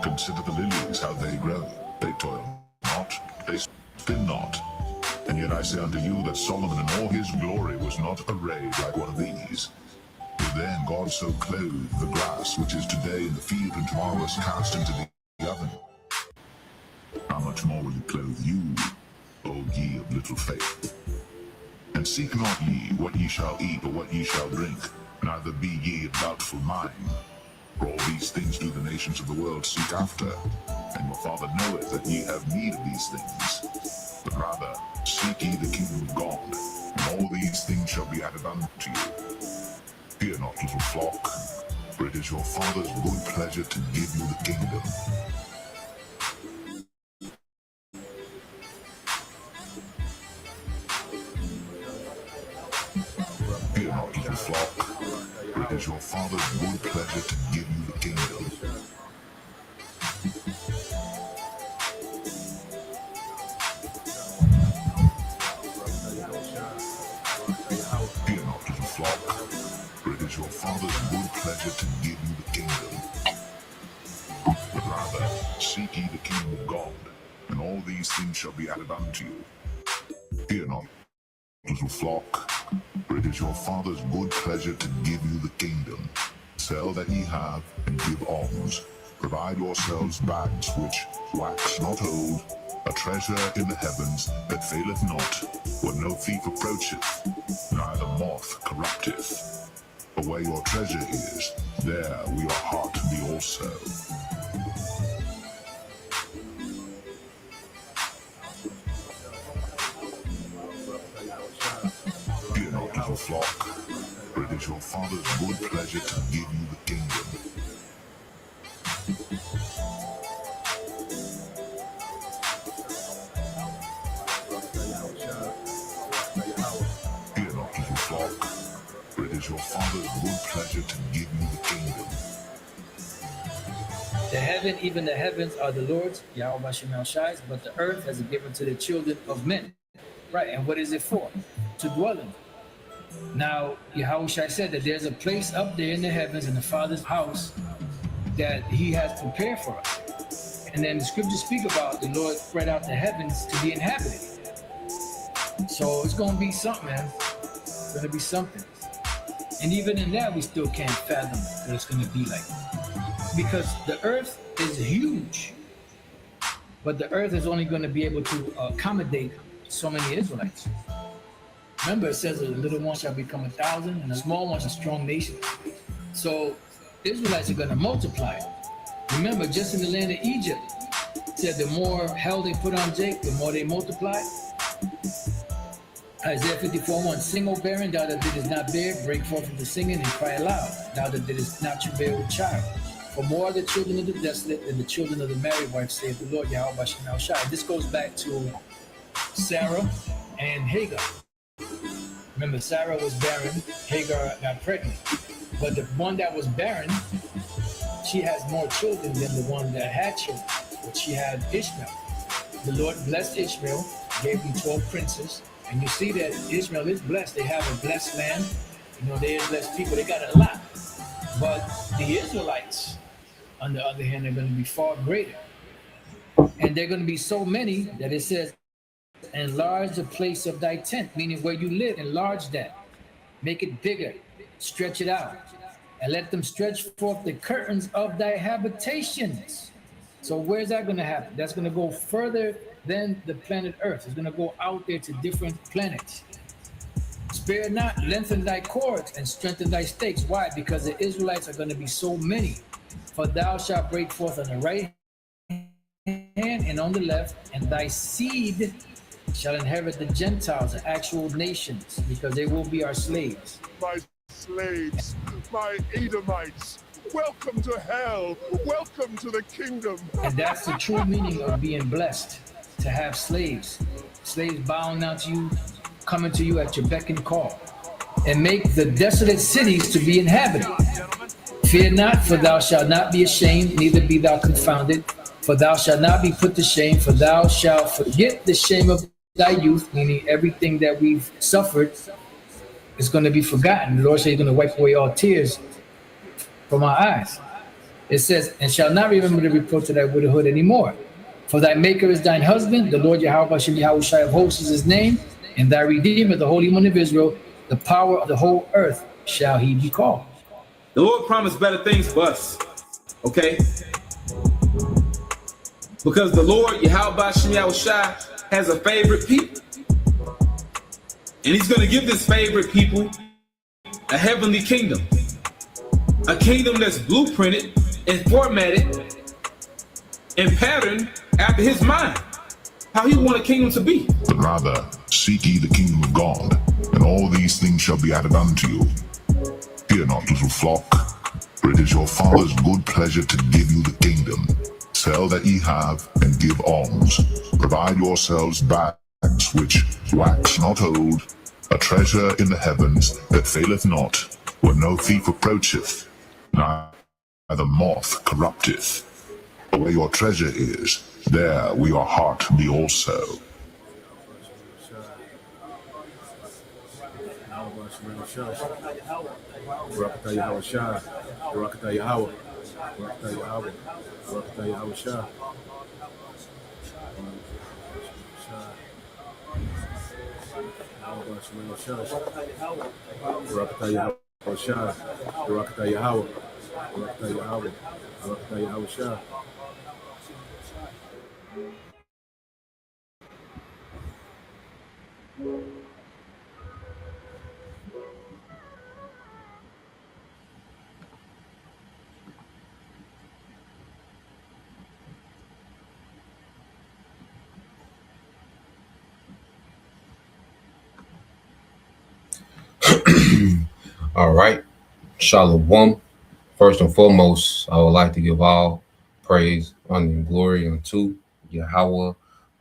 Consider the lilies, how they grow. They toil not, they spin not. And yet I say unto you that Solomon in all his glory was not arrayed like one of these. If then God so clothed the grass, which is today in the field and tomorrow is cast into the oven, how much more will he clothe you, O ye of little faith? And seek not ye what ye shall eat or what ye shall drink, neither be ye of doubtful mind. For all these things do the nations of the world seek after, and your Father knoweth that ye have need of these things. But rather seek ye the kingdom of God, and all these things shall be added unto you. Fear not, little flock, for it is your Father's good pleasure to give you the kingdom. Fear not, little flock, for it is your Father's good pleasure to give you the kingdom. Fear not, little flock, for it is your Father's good pleasure to give you the kingdom. But rather, seek ye the kingdom of God, and all these things shall be added unto you. Fear not, little flock, for it is your Father's good pleasure to give you the kingdom. Sell that ye have, and give alms. Provide yourselves bags which wax not old, a treasure in the heavens that faileth not, where no thief approacheth, neither moth corrupteth. For where your treasure is, there will your heart be also. Fear not, little flock, for it is your Father's good pleasure to give you the kingdom. Fear not, little flock, for it is your Father's good pleasure to give you the kingdom. The heaven, even the heavens, are the Lord's, Yahweh Shemel Shai's, but the earth has he given to the children of men. Right, and what is it for? To dwell in. Now, Yahweh Shai said that there's a place up there in the heavens in the Father's house that he has prepared for us. And then the scriptures speak about the Lord spread out the heavens to be inhabited. So it's going to be something, man. It's going to be something. And even in that, we still can't fathom what it's going to be like. Because the earth is huge. But the earth is only going to be able to accommodate so many Israelites. Remember, it says a little one shall become 1,000 and a small one a strong nation. So Israelites are going to multiply. Remember, just in the land of Egypt, it said the more hell they put on Jake, the more they multiply. Isaiah 54:1, sing, O barren, thou that didst not bear, break forth into singing and cry aloud, thou that didst not travail with child. For more are the children of the desolate than the children of the married wife, saith the Lord, Yahweh Shemel Shai. This goes back to Sarah and Hagar. Remember, Sarah was barren, Hagar got pregnant. But the one that was barren, she has more children than the one that had children. But she had Ishmael. The Lord blessed Ishmael, gave him 12 princes. And you see that Ishmael is blessed. They have a blessed land. You know, they are blessed people. They got a lot. But the Israelites, on the other hand, are going to be far greater. And they're going to be so many that it says, enlarge the place of thy tent, meaning where you live, enlarge that. Make it bigger, stretch it out, and let them stretch forth the curtains of thy habitations. So where's that going to happen? That's going to go further than the planet Earth. It's going to go out there to different planets. Spare not, lengthen thy cords, and strengthen thy stakes. Why? Because the Israelites are going to be so many. For thou shalt break forth on the right hand and on the left, and thy seed shall inherit the Gentiles, the actual nations, because they will be our slaves. My slaves, my Edomites, welcome to hell, welcome to the kingdom. And that's the true meaning of being blessed, to have slaves. Slaves bowing down to you, coming to you at your beck and call, and make the desolate cities to be inhabited. Fear not, for thou shalt not be ashamed, neither be thou confounded, for thou shalt not be put to shame, for thou shalt forget the shame of thy youth, meaning everything that we've suffered It's going to be forgotten. The Lord said He's going to wipe away all tears from our eyes. It says, and shall not remember the reproach of thy widowhood anymore. For thy maker is thine husband, the Lord Yahweh Hashem Yahweh Shai of hosts is his name, and thy redeemer, the Holy One of Israel, the power of the whole earth shall he be called. The Lord promised better things for us. Okay? Because the Lord Yahweh Hashem Yahweh Shai has a favorite people. And he's going to give this favorite people a heavenly kingdom. A kingdom that's blueprinted and formatted and patterned after his mind. How he want a kingdom to be. But rather, seek ye the kingdom of God, and all these things shall be added unto you. Fear not, little flock, for it is your Father's good pleasure to give you the kingdom. Sell that ye have, and give alms. Provide yourselves bags which wax not old, a treasure in the heavens that faileth not, where no thief approacheth, neither moth corrupteth. For where your treasure is, there will your heart be also. All right. Shalom. First and foremost, I would like to give all praise, honor, and glory unto Yahweh,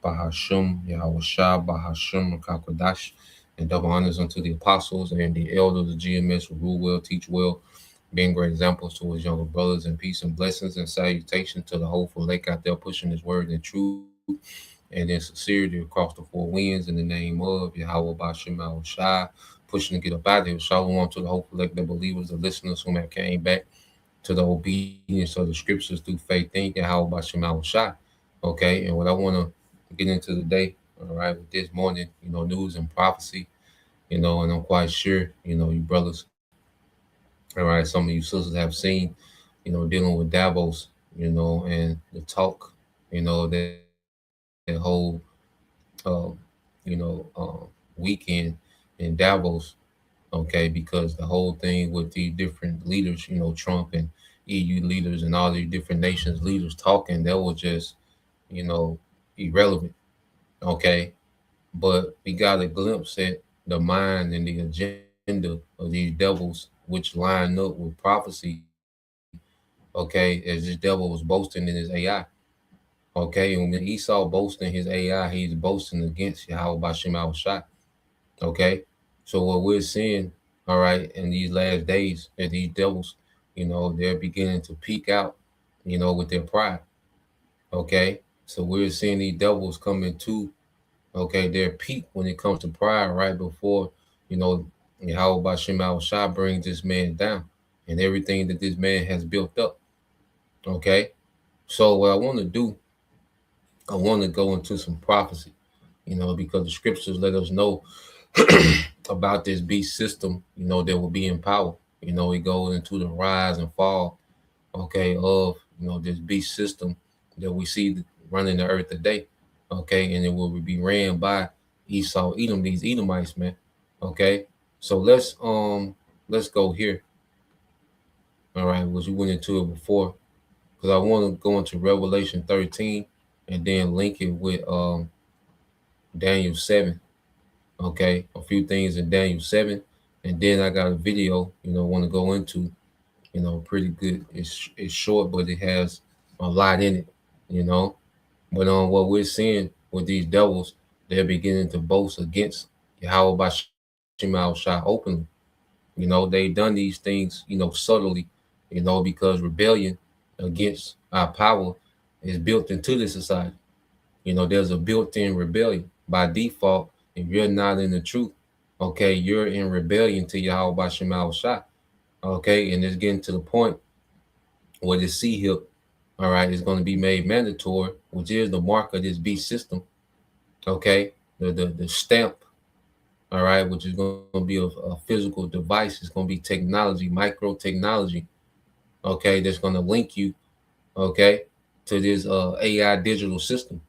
Bahashum, Yahweh Shah, Bahashum, Kakwadash, and double honors unto the apostles and the elders of GMS who rule well, teach well, being great examples to his younger brothers, and peace and blessings and salutation to the hopeful lake out there pushing his word in truth and in sincerity across the four winds in the name of Yahweh Bashim Al Shai, pushing to get up out of here. Shalom to the hopeful elect, the believers, the listeners whom have came back to the obedience of the scriptures through faith in Yahweh Bashim Al Shai. Okay, and what I want to get into today, all right, with this morning, news and prophecy, and I'm quite sure, you brothers, all right, some of you sisters have seen, dealing with Davos, and the talk, that whole, weekend in Davos, okay, because the whole thing with the different leaders, Trump and EU leaders and all these different nations leaders talking, that was just, irrelevant, okay? But we got a glimpse at the mind and the agenda of these devils, which line up with prophecy, okay, as this devil was boasting in his AI. Okay, and when Esau boasting his AI, he's boasting against Yahweh Bashim Al Shai. Okay, so what we're seeing, all right, in these last days, that these devils, they're beginning to peak out, with their pride. Okay, so we're seeing these devils coming to, okay, their peak when it comes to pride, right before, Yahweh Bashim Al Shai brings this man down and everything that this man has built up. Okay, so what I want to do, I want to go into some prophecy, because the scriptures let us know about this beast system, that will be in power. It goes into the rise and fall, okay, of, this beast system that we see running the earth today, okay, and it will be ran by Esau, Edom, these Edomites, man, okay. So let's go here, all right, which we went into it before, because I want to go into Revelation 13 and then link it with Daniel 7. Okay, a few things in Daniel 7, and then I got a video, want to go into, pretty good. It's short, but it has a lot in it, But what we're seeing with these devils, they're beginning to boast against Yahweh Bashim Al Shai openly. They've done these things, subtly, because rebellion against our power is built into the society. There's a built-in rebellion by default if you're not in the truth. okay, you're in rebellion to Yahweh Shema Shai. Okay, and it's getting to the point where the C hip, all right, is going to be made mandatory, which is the mark of this beast system. Okay, the stamp, all right, which is going to be a physical device. It's going to be technology, micro technology. Okay, that's going to link you, okay, to this AI digital system.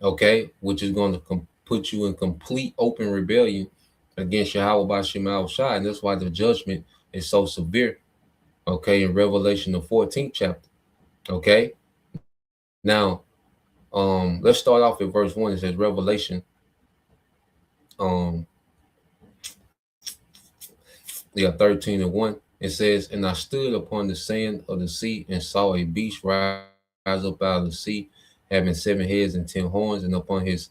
Okay, which is going to put you in complete open rebellion against Yahweh by Shema Shai, and that's why the judgment is so severe. Okay, in Revelation the 14th chapter. Okay, now let's start off at verse 1. It says Revelation um 13:1. It says, and I stood upon the sand of the sea and saw a beast rise up out of the sea, having 7 heads and 10 horns, and upon his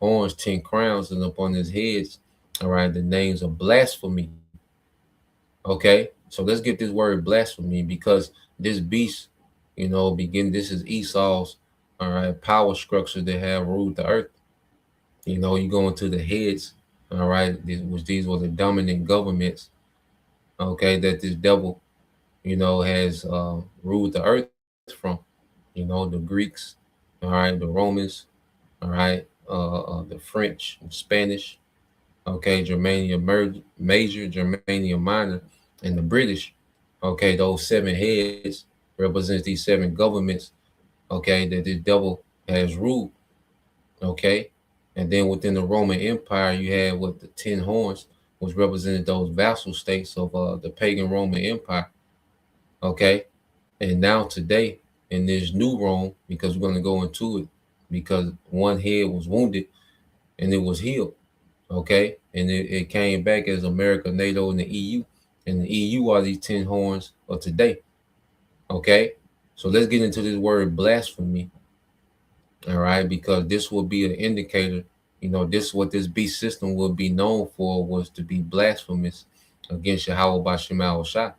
horns 10 crowns, and upon his heads, all right, the names of blasphemy. Okay, so let's get this word blasphemy, because this beast, this is Esau's, all right, power structure that have ruled the earth. You go into the heads, all right, these were the dominant governments, okay, that this devil, has ruled the earth from. The Greeks, all right, the Romans, all right, the French, and Spanish, okay, Germania Major, Germania Minor, and the British. Okay, those 7 heads represents these 7 governments. Okay, that this devil has ruled. Okay, and then within the Roman Empire, you had what the 10 horns, which represented those vassal states of the pagan Roman Empire. Okay, and now today in this new Rome, because we're going to go into it, because one head was wounded and it was healed. Okay, and it came back as America, NATO, and the EU. And the EU are these 10 horns of today. Okay, so let's get into this word blasphemy. All right, because this will be an indicator. This is what this beast system will be known for, was to be blasphemous against Yahweh by Shema Shai.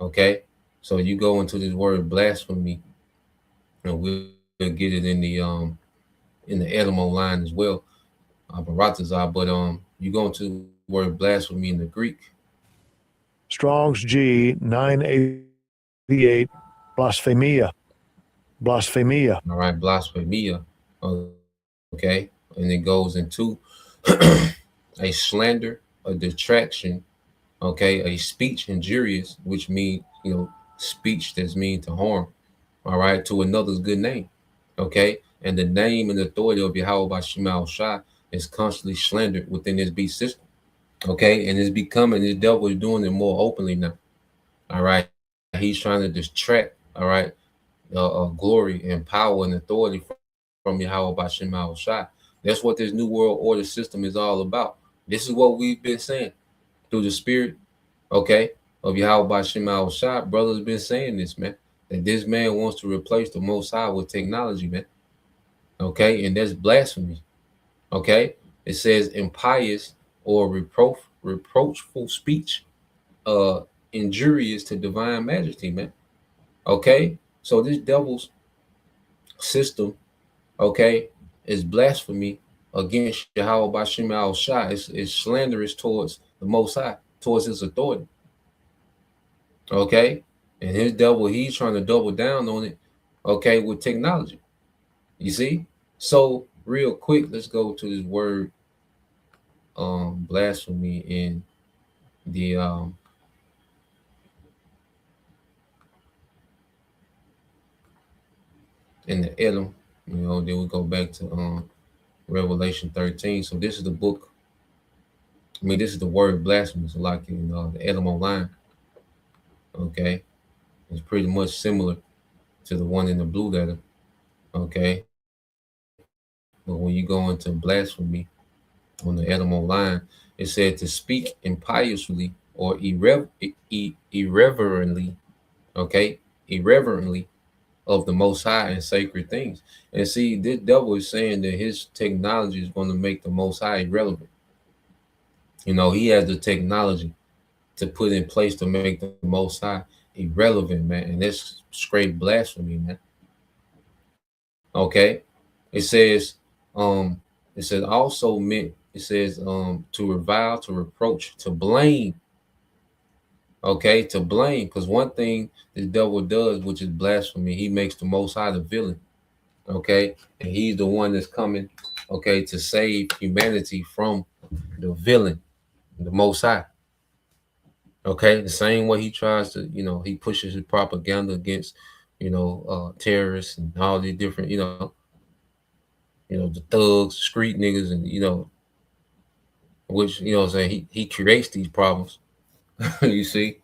Okay, so you go into this word blasphemy, and we'll get it in the Edom line as well, Baratazar. But you go into the word blasphemy in the Greek. Strong's G 988, blasphemia. Blasphemia. All right, blasphemia. Okay, and it goes into a slander, a detraction, okay, a speech injurious, which means, speech that's mean to harm, all right, to another's good name. Okay, and the name and authority of Yahweh by Shema Shai is constantly slandered within this beast system. Okay, and it's becoming, the devil is doing it more openly now. All right, he's trying to distract, all right, glory and power and authority from Yahweh by Shema Shai. That's what this new world order system is all about. This is what we've been saying through the spirit, okay, of Yahweh by Shema Shai. Brothers been saying this, man, that this man wants to replace the Most High with technology, man. Okay, and that's blasphemy. Okay, it says impious or reproachful speech, injurious to divine majesty, man. Okay, so this devil's system, okay, is blasphemy against Yahweh by Shema Shai. It's slanderous towards the Most High, towards his authority. Okay, and his devil, he's trying to double down on it, okay, with technology. You see? So real quick, let's go to this word blasphemy in the Edom. Then we go back to Revelation 13. So this is the book. This is the word blasphemy. So like in the Edom line. Okay, it's pretty much similar to the one in the blue letter. Okay, but when you go into blasphemy on the Edom line, it said to speak impiously or irreverently, okay, irreverently of the Most High and sacred things. And see, this devil is saying that his technology is going to make the Most High irrelevant. He has the technology to put in place to make the Most High irrelevant, man. And that's straight blasphemy, man. Okay, it says also meant It says to revile, to reproach, to blame. Okay, to blame. Because one thing the devil does, which is blasphemy, he makes the Most High the villain. Okay, and he's the one that's coming, okay, to save humanity from the villain, the Most High. Okay, the same way he tries to, he pushes his propaganda against, terrorists and all these different, the thugs, street niggas, and which what I'm saying, he creates these problems. You see,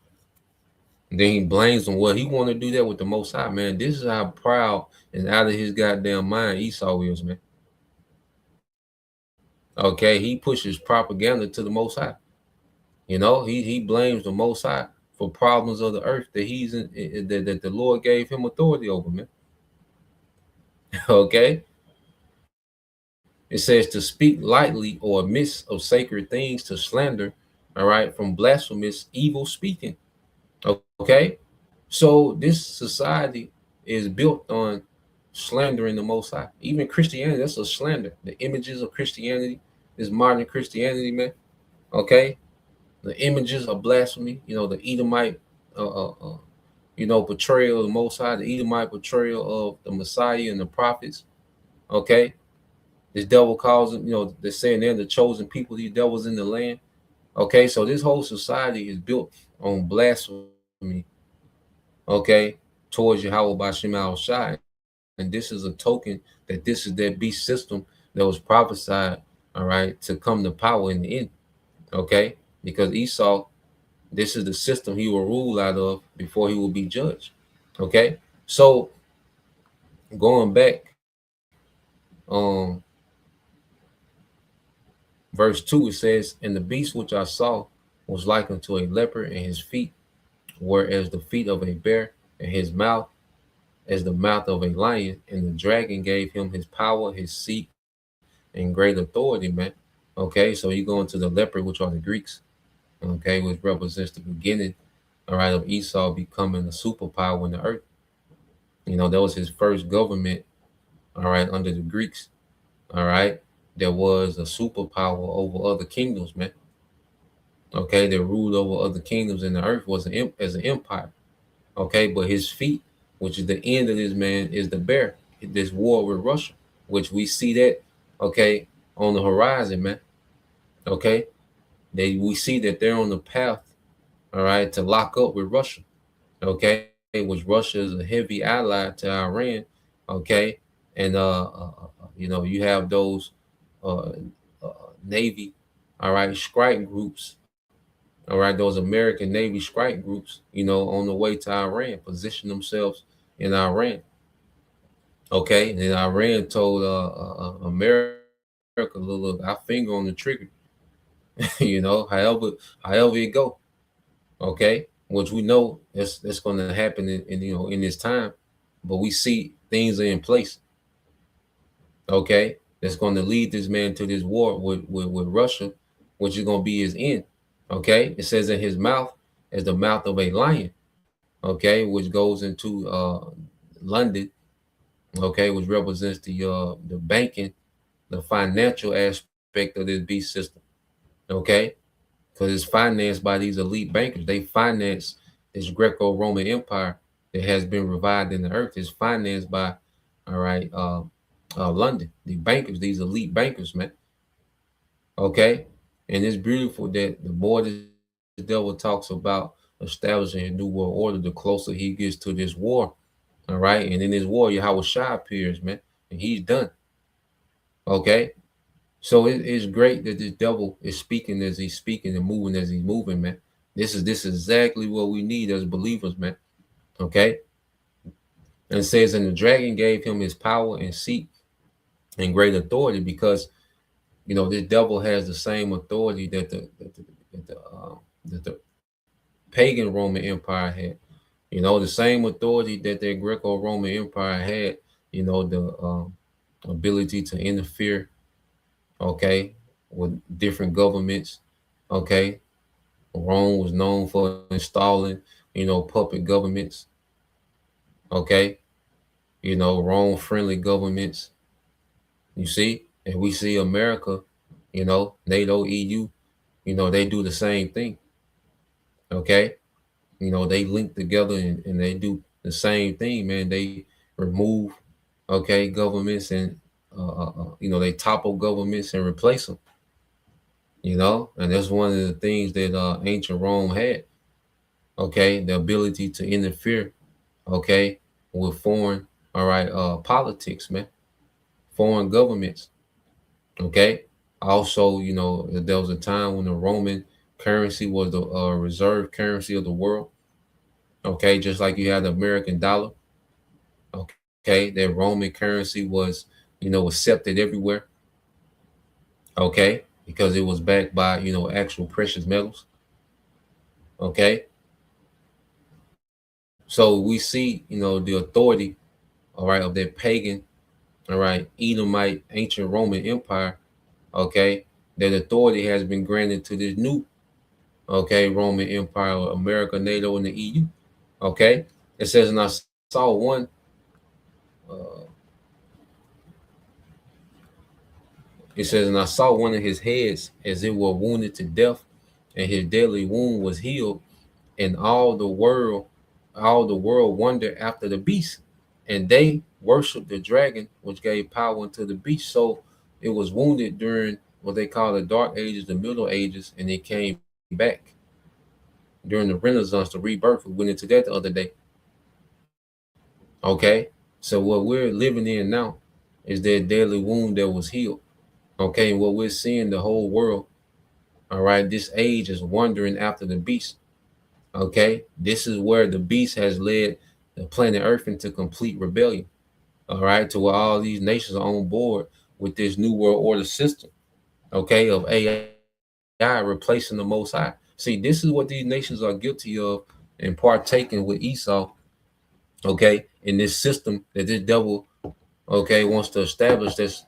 and then he blames them. Well, he want to do that with the Most High, man. This is how proud and out of his goddamn mind Esau is, man. Okay, he pushes propaganda to the Most High. He blames the Most High for problems of the earth that he's that the Lord gave him authority over, man. Okay, it says to speak lightly or amiss of sacred things, to slander, all right, from blasphemous evil speaking. Okay, so this society is built on slandering the Most High. Even Christianity, that's a slander. The images of Christianity, this modern Christianity, man. Okay, the images of blasphemy. The Edomite, portrayal of the Most High, the Edomite portrayal of the Messiah and the prophets. Okay, this devil calls them. They're saying they're the chosen people. These devils in the land. Okay, so this whole society is built on blasphemy. Okay, towards Yahweh Bashim Al Shai. And this is a token that this is that beast system that was prophesied, all right, to come to power in the end. Okay, because Esau, this is the system he will rule out of before he will be judged. Okay, so going back, verse 2, it says, and the beast which I saw was like unto a leopard, and his feet were as the feet of a bear, and his mouth as the mouth of a lion. And the dragon gave him his power, his seat, and great authority, man. Okay, so you go into the leopard, which are the Greeks, okay, which represents the beginning, all right, of Esau becoming a superpower in the earth. That was his first government, all right, under the Greeks, all right. There was a superpower over other kingdoms, man. Okay, that ruled over other kingdoms in the earth was as an empire. Okay, but his feet, which is the end of this man, is the bear. This war with Russia, which we see that, okay, on the horizon, man. Okay, we see that they're on the path, all right, to lock up with Russia. Okay, which Russia is a heavy ally to Iran. Okay, and you have those uh, Navy, all right, strike groups, all right, those American Navy strike groups, on the way to Iran, position themselves in Iran. Okay, and then Iran told America, look, our finger on the trigger, however it go. Okay, which we know that's going to happen in this time, but we see things are in place. Okay, that's going to lead this man to this war with Russia, which is going to be his end. Okay, it says in his mouth as the mouth of a lion. Okay, which goes into London. Okay, which represents the banking, the financial aspect of this beast system. Okay, because it's financed by these elite bankers. They finance this Greco-Roman Empire that has been revived in the earth. It's financed by, all right, London, the bankers, these elite bankers, man. Okay, and it's beautiful that the more the devil talks about establishing a new world order, the closer he gets to this war. All right, and in this war, Yahweh Shai appears, man, and he's done. Okay, so it's great that this devil is speaking as he's speaking and moving as he's moving, man. This is exactly what we need as believers, man. Okay, and it says, and the dragon gave him his power and seat and great authority, because this devil has the same authority that the pagan Roman Empire had. The same authority that the Greco-Roman Empire had. The ability to interfere, okay, with different governments. Okay, Rome was known for installing, puppet governments. Okay, Rome friendly governments. You see, and we see America, NATO, EU, they do the same thing. Okay. They link together and they do the same thing, man. They remove, okay, governments and, they topple governments and replace them, and that's one of the things that ancient Rome had, okay, the ability to interfere, okay, with foreign, all right, politics, man, foreign governments, okay. Also, there was a time when the Roman currency was the reserve currency of the world, okay, just like you had the American dollar, okay, that Roman currency was, accepted everywhere, okay, because it was backed by, actual precious metals, okay. So we see, the authority, all right, of that pagan, all right, Edomite ancient Roman Empire, okay, that authority has been granted to this new, okay, Roman Empire, America, NATO, and the EU, okay. It says, and I saw one, uh, it says, and I saw one of his heads as it were wounded to death, and his deadly wound was healed, and all the world wondered after the beast, and they worshiped the dragon, which gave power unto the beast. So it was wounded during what they call the Dark Ages, the Middle Ages, and it came back during the Renaissance, the rebirth. We went into that the other day. Okay, so what we're living in now is that deadly wound that was healed. Okay, and what we're seeing, the whole world, all right, this age is wandering after the beast. Okay, this is where the beast has led the planet Earth into complete rebellion. All right, to where all these nations are on board with this new world order system. Okay, of AI replacing the Most High. See, this is what these nations are guilty of and partaking with Esau. Okay, in this system that this devil, okay, wants to establish. This,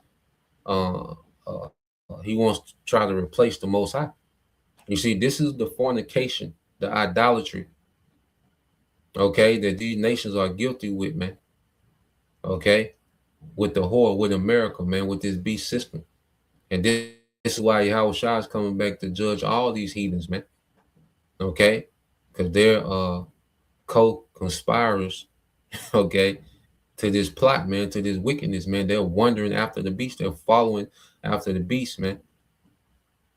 he wants to try to replace the Most High. You see, this is the fornication, the idolatry, okay, that these nations are guilty with, man. Okay, with the whore, with America, man, with this beast system. And this is why Yahweh Shah is coming back to judge all these heathens, man. Okay, because they're co-conspirators, okay, to this plot, man, to this wickedness, man. They're wandering after the beast. They're following after the beast, man.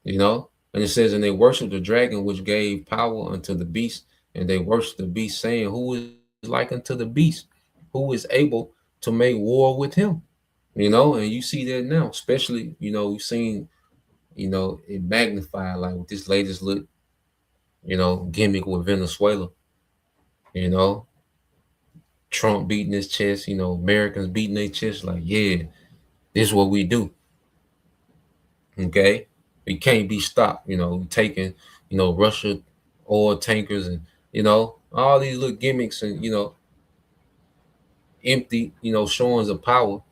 And it says, and they worship the dragon which gave power unto the beast, and they worship the beast, saying, who is like unto the beast? Who is able to make war with him? And you see that now, especially, we've seen, it magnified like with this latest look, gimmick with Venezuela, you know, Trump beating his chest, Americans beating their chest, like, yeah, this is what we do. Okay. We can't be stopped, taking, Russia oil tankers and, all these little gimmicks and, empty, showings of power.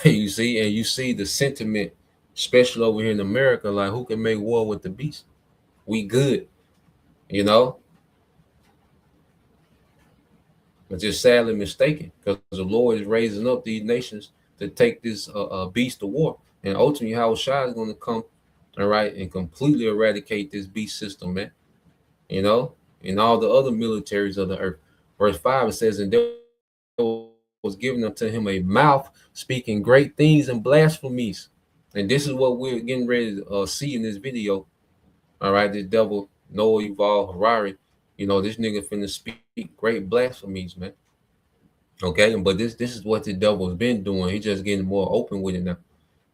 You see, and you see the sentiment, especially over here in America, like who can make war with the beast? We good, you know, but just sadly mistaken because the Lord is raising up these nations to take this beast to war. And ultimately, how Shah is going to come, all right, and completely eradicate this beast system, man, and all the other militaries of the earth. Verse 5, it says, and there was given unto him a mouth speaking great things and blasphemies. And this is what we're getting ready to see in this video. All right, this devil, Noah Yuval Harari, this nigga finna speak great blasphemies, man. Okay, but this is what the devil's been doing. He's just getting more open with it now.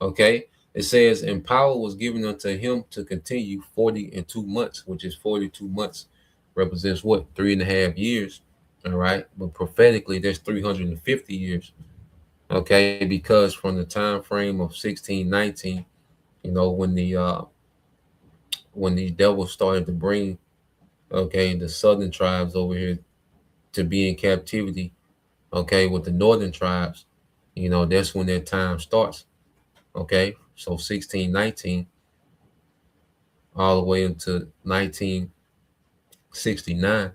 Okay, it says, and power was given unto him to continue 40 and 2 months, which is 42 months, represents what, 3.5 years. All right, but prophetically, there's 350 years. Okay, because from the time frame of 1619, when these devils started to bring, okay, the southern tribes over here to be in captivity, okay, with the northern tribes, that's when their time starts. Okay, so 1619 all the way into 1969,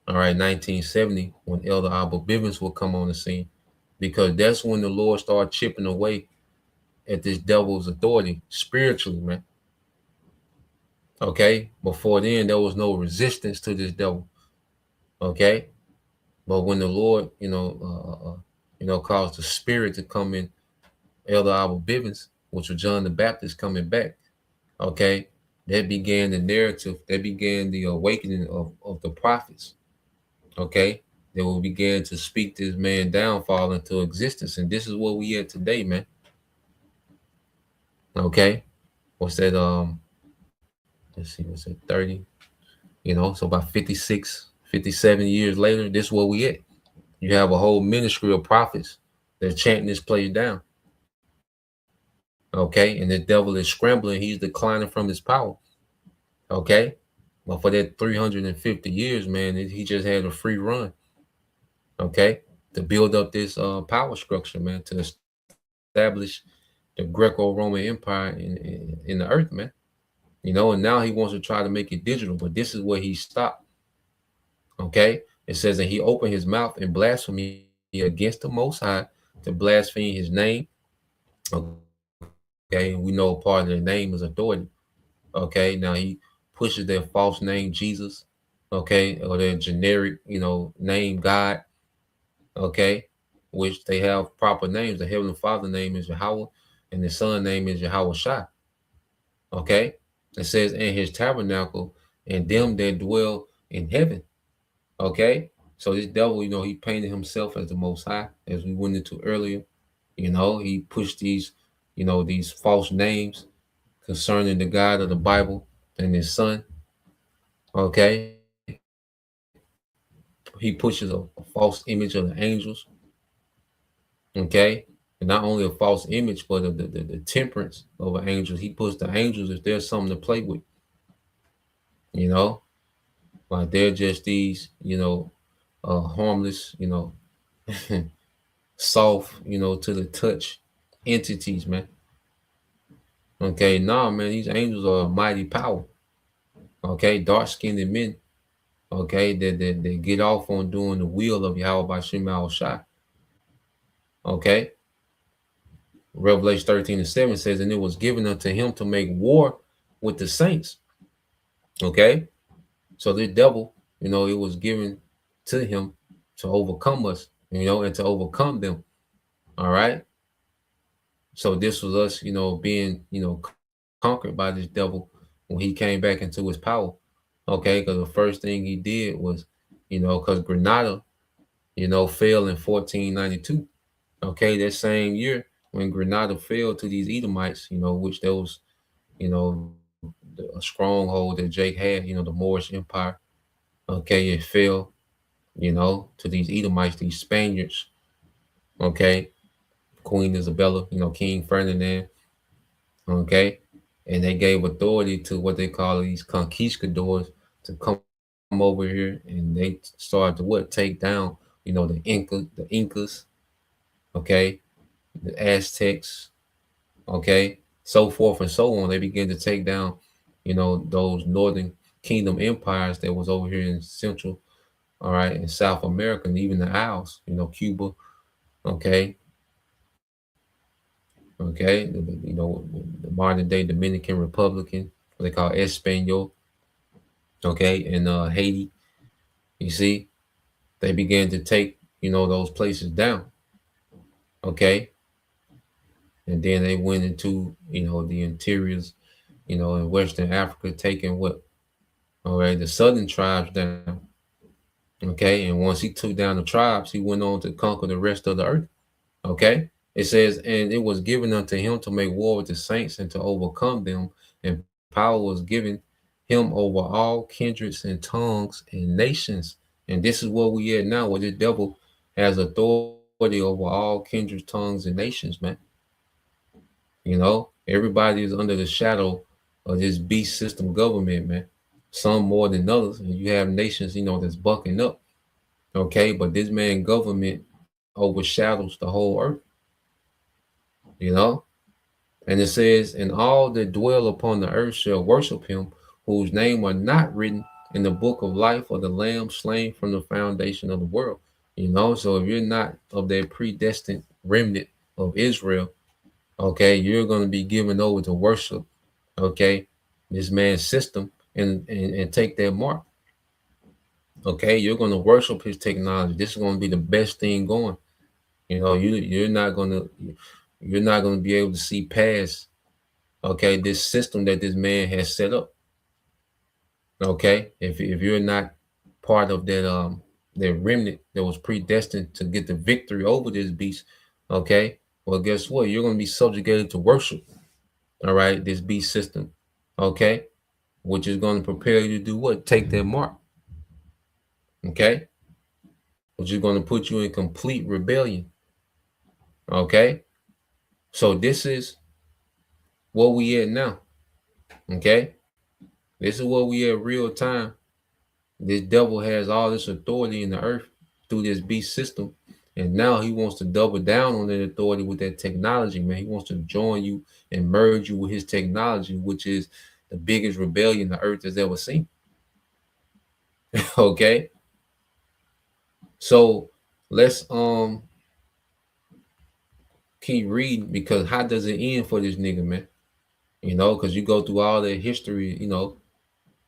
all right, 1970, when Elder Abba Bivens will come on the scene, because that's when the Lord started chipping away, at this devil's authority spiritually, man. Okay, before then there was no resistance to this devil. Okay, but when the Lord, caused the Spirit to come in, Elder Abba Bivens, which was John the Baptist coming back. Okay, that began the narrative. That began the awakening of the prophets. Okay, they will begin to speak this man downfall into existence, and this is what we at today, man. Okay, what's that? Let's see, what's that? 30. So about 56, 57 years later, this is where we at. You have a whole ministry of prophets that's chanting this place down. Okay, and the devil is scrambling. He's declining from his power. Okay, but for that 350 years, man, he just had a free run. Okay, to build up this power structure, man, to establish the Greco-Roman Empire in the earth, man. And now he wants to try to make it digital, but this is where he stopped. Okay, it says that he opened his mouth in blasphemy against the Most High to blaspheme his name. Okay, and we know part of their name is authority. Okay, now he pushes their false name Jesus, okay, or their generic, name God, okay, which they have proper names. The Heavenly Father name is Yahweh, and the Son name is Yahweh Shai. Okay, it says in his tabernacle and them that dwell in heaven. Okay, so this devil, he painted himself as the Most High, as we went into earlier. He pushed these false names concerning the God of the Bible and his Son. Okay, he pushes a false image of the angels. Okay, and not only a false image, but the temperance of an angel. He puts the angels if there's something to play with. Like they're just these, harmless, soft, to the touch entities, man. Okay, nah, man, these angels are a mighty power. Okay, dark-skinned men. Okay, that get off on doing the will of Yahweh by Shema Shai. Okay, Revelation 13:7 says, and it was given unto him to make war with the saints. Okay, so the devil, it was given to him to overcome us, and to overcome them. All right. So this was us, being, conquered by this devil when he came back into his power. Okay, because the first thing he did was, because Granada, fell in 1492. Okay, that same year when Granada fell to these Edomites, which there was, a stronghold that Jake had, the Moorish Empire. Okay, it fell, to these Edomites, these Spaniards. Okay, Queen Isabella, King Ferdinand. Okay, and they gave authority to what they call these conquistadors to come over here, and they started to take down, the Incas, okay, the Aztecs, okay, so forth and so on. They began to take down, those northern kingdom empires that was over here in Central, all right, in South America, and even the Isles, Cuba, okay, okay, the modern day Dominican Republican, what they call Espanol, okay, and Haiti. You see, they began to take, those places down, okay, and then they went into, the interiors, in Western Africa, taking what, all right, the southern tribes down, okay, and once he took down the tribes, he went on to conquer the rest of the earth, okay. It says, and it was given unto him to make war with the saints and to overcome them, and power was given him over all kindreds and tongues and nations. And this is where we at now, where the devil has authority over all kindreds, tongues, and nations, man. Everybody is under the shadow of this beast system government, man. Some more than others. And you have nations, that's bucking up. Okay, but this man government overshadows the whole earth. And it says, and all that dwell upon the earth shall worship him, whose name are not written in the book of life of the Lamb slain from the foundation of the world. So if you're not of that predestined remnant of Israel, Okay, you're going to be given over to worship, okay, this man's system and take that mark. Okay, you're going to worship his technology. This is going to be the best thing going. You know, you're not going to be able to see past, okay, this system that this man has set up. Okay, if you're not part of that remnant that was predestined to get the victory over this beast, okay, well, guess what? You're going to be subjugated to worship. All right, this beast system, okay, which is going to prepare you to do what? Take that mark. Okay, which is going to put you in complete rebellion. Okay, so this is what we at now. Okay, this is what we at real time. This devil has all this authority in the earth through this beast system. And now he wants to double down on that authority with that technology, man. He wants to join you and merge you with his technology, which is the biggest rebellion the earth has ever seen. Okay. So let's keep reading, because how does it end for this nigga, man? You know, because you go through all that history, you know,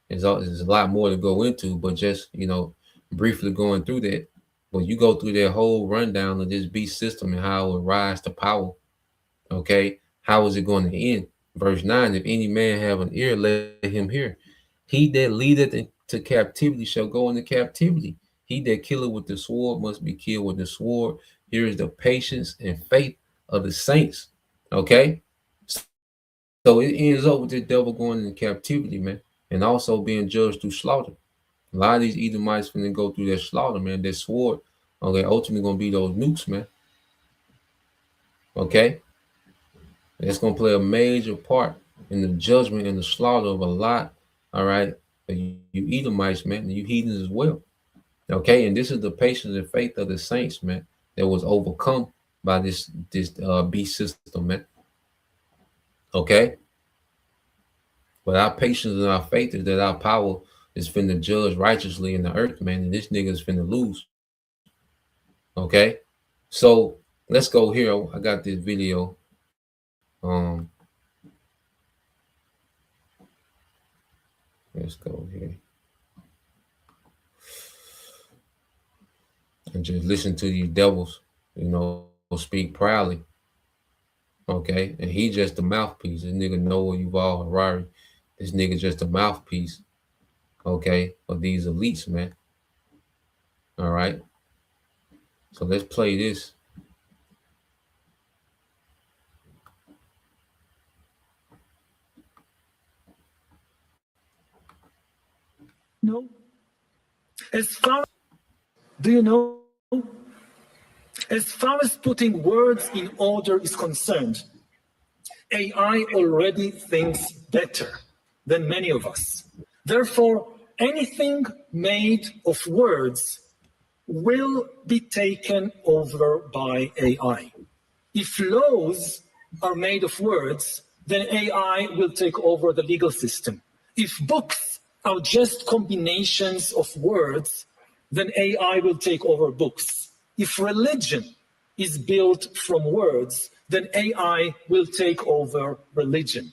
there's a lot more to go into, but just, you know, briefly going through that. But you go through that whole rundown of this beast system and how it will rise to power. Okay. How is it going to end? Verse 9, if any man have an ear, let him hear. He that leadeth into captivity shall go into captivity. He that killeth with the sword must be killed with the sword. Here is the patience and faith of the saints. Okay. So it ends up with the devil going into captivity, man, and also being judged through slaughter. A lot of these Edomites finna go through their slaughter, man. Their sword, okay, ultimately gonna be those nukes, man. Okay, it's gonna play a major part in the judgment and the slaughter of a lot. All right, you Edomites, man, and you heathens as well. Okay, and this is the patience and faith of the saints, man, that was overcome by this beast system, man. Okay, but our patience and our faith is that our power is finna judge righteously in the earth, man, and this nigga is finna lose. Okay, so let's go here. I got this video. Let's go here and just listen to these devils, you know, speak proudly. Okay, and he just a mouthpiece. This nigga Noah Yuval Harari. This nigga just a mouthpiece. Okay, of these elites, man. All right. So let's play this. No. As far do you know? As far as putting words in order is concerned, AI already thinks better than many of us. Therefore, anything made of words will be taken over by AI. If laws are made of words, then AI will take over the legal system. If books are just combinations of words, then AI will take over books. If religion is built from words, then AI will take over religion.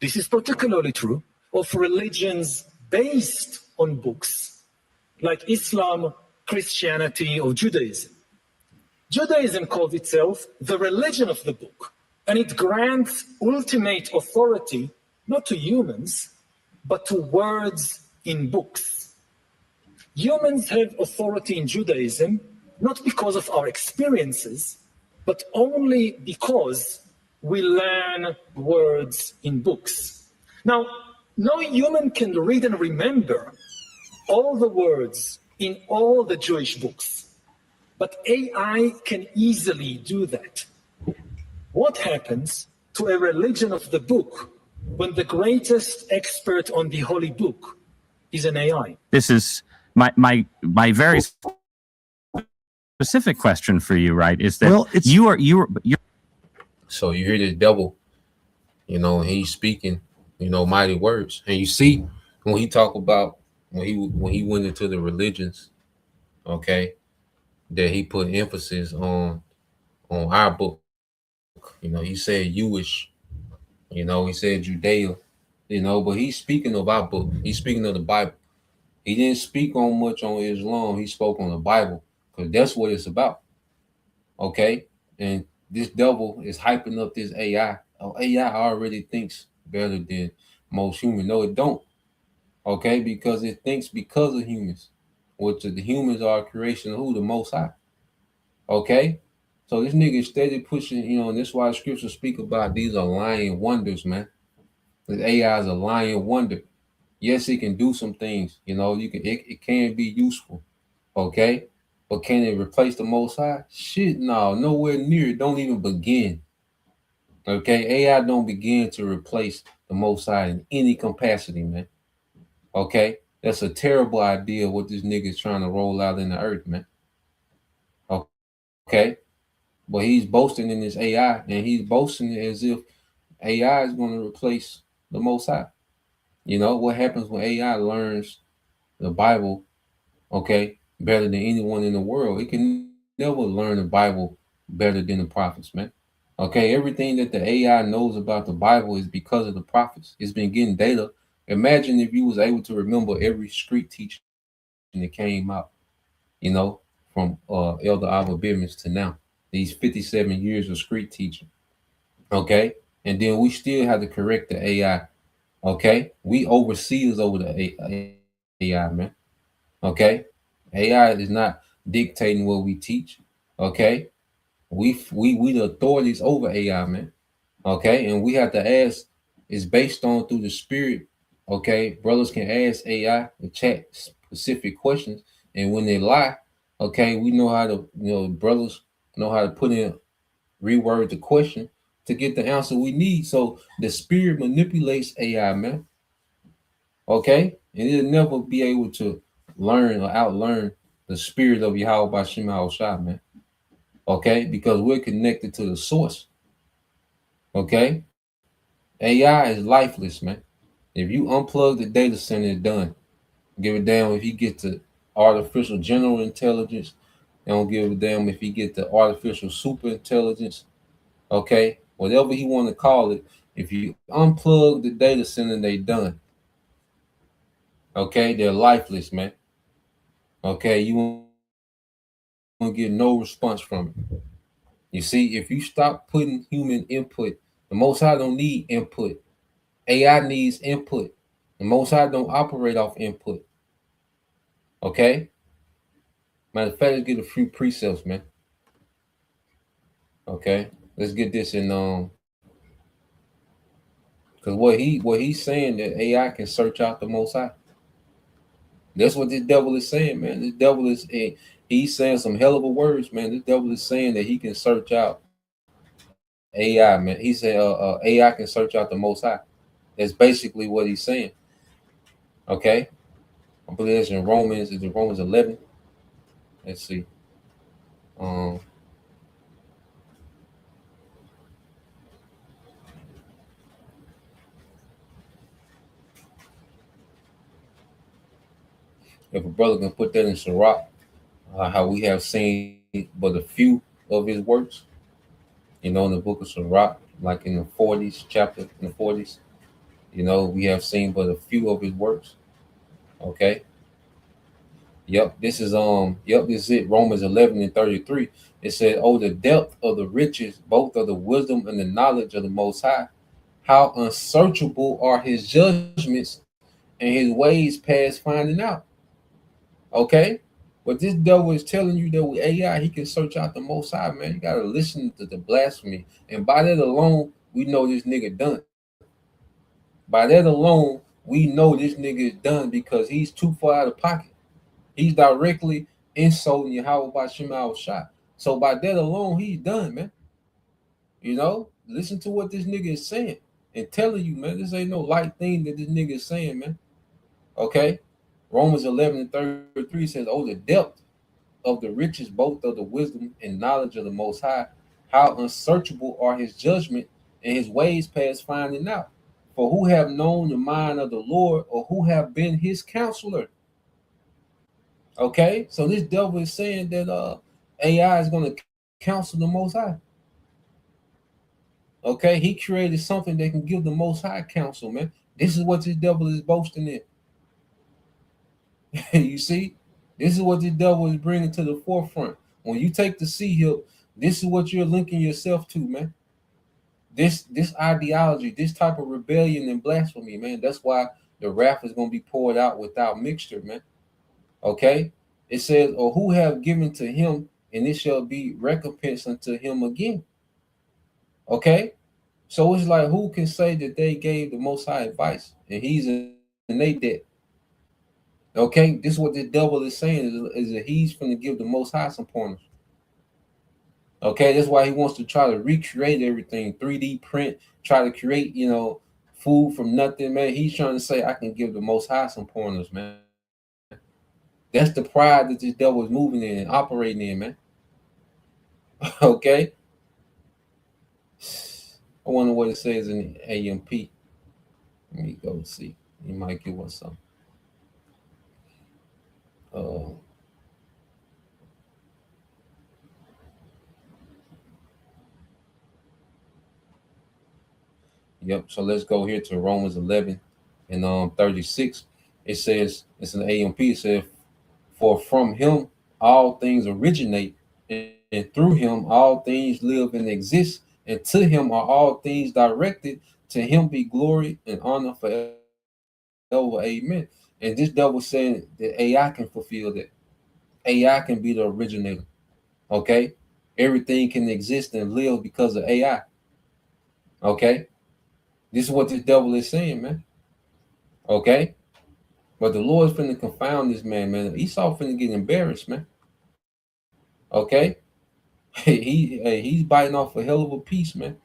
This is particularly true of religions based on books, like Islam, Christianity, or Judaism. Judaism calls itself the religion of the book, and it grants ultimate authority not to humans, but to words in books. Humans have authority in Judaism not because of our experiences, but only because we learn words in books. Now, no human can read and remember all the words in all the Jewish books, but AI can easily do that. What happens to a religion of the book when the greatest expert on the holy book is an AI? This is my very specific question for you, right? Is that you're So you hear this devil, you know, and he's speaking, you know, mighty words. And you see when he talk about when he went into the religions, okay, that he put emphasis on our book, You know, he said Jewish. You know, he said Judea. You know, but he's speaking of our book. He's speaking of the Bible. He didn't speak on much on Islam. He spoke on the Bible because that's what it's about. Okay, and this devil is hyping up this AI. Oh, AI already thinks better than most humans. No, it don't. Okay, because it thinks because of humans, which the humans are a creation of who? The Most High. Okay, so this nigga is steady pushing, you know, and that's why the scriptures speak about these are lying wonders, man. This AI is a lying wonder. Yes, it can do some things, you know, it can be useful, okay, but can it replace the Most High? Shit, no, nowhere near. It don't even begin. Okay, AI don't begin to replace the Most High in any capacity, man. Okay, that's a terrible idea. What this nigga is trying to roll out in the earth, man. Okay, but he's boasting in this AI, and he's boasting as if AI is going to replace the Most High. You know what happens when AI learns the Bible, okay, better than anyone in the world? It can never learn the Bible better than the prophets, man. Okay, everything that the AI knows about the Bible is because of the prophets. It's been getting data. Imagine if you was able to remember every street teaching that came out, you know, from Elder Abba Bivens to now. These 57 years of street teaching. Okay, and then we still have to correct the AI. Okay, we overseers over the AI, man. Okay, AI is not dictating what we teach. Okay, we the authorities over AI, man. Okay, and we have to ask. It's based on through the spirit. Okay, brothers can ask AI and chat specific questions, and when they lie, okay, we know how to. You know, brothers know how to put in reword the question to get the answer we need. So the spirit manipulates AI, man. Okay, and it'll never be able to learn or outlearn the spirit of Yahweh by Shema Shah, man. Okay, because we're connected to the source. Okay, AI is lifeless, man. If you unplug the data center, it's done. Give a damn if you get to artificial general intelligence. They don't give a damn if you get to artificial super intelligence. Okay, whatever he want to call it. If you unplug the data center, they done. Okay, they're lifeless, man. Okay, you won't get no response from it. You see, if you stop putting human input, the Most High don't need input. AI needs input. The Most High don't operate off input. Okay. Matter of fact, let's get a few precepts, man. Okay, let's get this in because what he's saying that AI can search out the Most High. That's what this devil is saying, man. This devil is he's saying some hell of a words, man. This devil is saying that he can search out AI, man. He said AI can search out the Most High. That's basically what he's saying. Okay, I believe it's in Romans. It's in Romans 11. Let's see. Um, if a brother can put that in Sirach, how we have seen but a few of his works, you know, in the book of Sirach, like in the 40s, chapter in the 40s, you know, we have seen but a few of his works. Okay. Yep, this is this is it. Romans 11 and 33. It said, "Oh, the depth of the riches, both of the wisdom and the knowledge of the Most High. How unsearchable are his judgments and his ways past finding out." Okay, but this devil is telling you that with AI, he can search out the Most High, man. You gotta listen to the blasphemy, and by that alone, we know this nigga done. By that alone, we know this nigga is done because he's too far out of pocket. He's directly insulting Yahweh by Shema Shah. So by that alone, he's done, man. You know, listen to what this nigga is saying and telling you, man. This ain't no light thing that this nigga is saying, man. Okay. Romans 11 and 33 says, "Oh, the depth of the riches, both of the wisdom and knowledge of the Most High, how unsearchable are his judgment and his ways past finding out. For who have known the mind of the Lord, or who have been his counselor?" Okay, so this devil is saying that AI is going to counsel the Most High. Okay, he created something that can give the Most High counsel, man. This is what this devil is boasting in. You see, this is what the devil is bringing to the forefront. When you take the sea hip, this is what you're linking yourself to, man. This ideology, this type of rebellion and blasphemy, man. That's why the wrath is going to be poured out without mixture, man. Okay, it says, "Or who have given to him, and it shall be recompense unto him again." Okay, so it's like, who can say that they gave the Most High advice and he's in they debt? Okay, this is what the devil is saying is that he's going to give the Most High some pointers. Okay, that's why he wants to try to recreate everything, 3D print, try to create, food from nothing, man. He's trying to say, I can give the Most High some pointers, man. That's the pride that this devil is moving in and operating in, man. Okay, I wonder what it says in the AMP. Let me go see. You might give us some. Yep. So let's go here to Romans 11 and 36. It says, it's an AMP. It says, for from him all things originate, and through him all things live and exist, and to him are all things directed. To him be glory and honor forever. Amen. And this devil saying that AI can fulfill that. AI can be the originator. Okay. Everything can exist and live because of AI. Okay. This is what the devil is saying, man. Okay. But the Lord's finna confound this man. Esau finna get embarrassed, man. Okay. He's biting off a hell of a piece, man.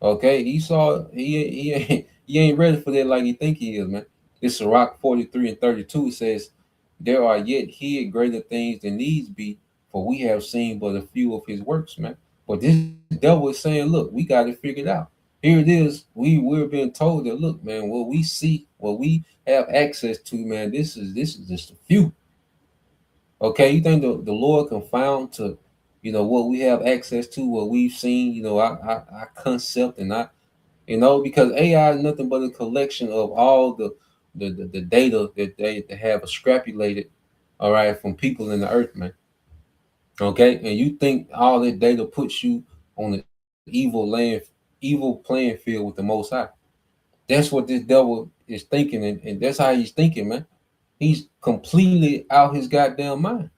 Okay. Esau, he ain't ready for that like he think he is, man. This Sirach 43 and 32 says, there are yet hid greater things than these be, for we have seen but a few of his works, man. But this devil is saying, look, we got it figured out. Here it is. We're being told that, look, man, what we see, what we have access to, man, this is just a few. Okay, you think the Lord confound to, what we have access to, what we've seen, our concept and because AI is nothing but a collection of all the data that they have extrapolated, all right, from people in the earth, man. Okay, and you think all that data puts you on the evil playing field with the Most High? That's what this devil is thinking, and that's how he's thinking, man. He's completely out his goddamn mind.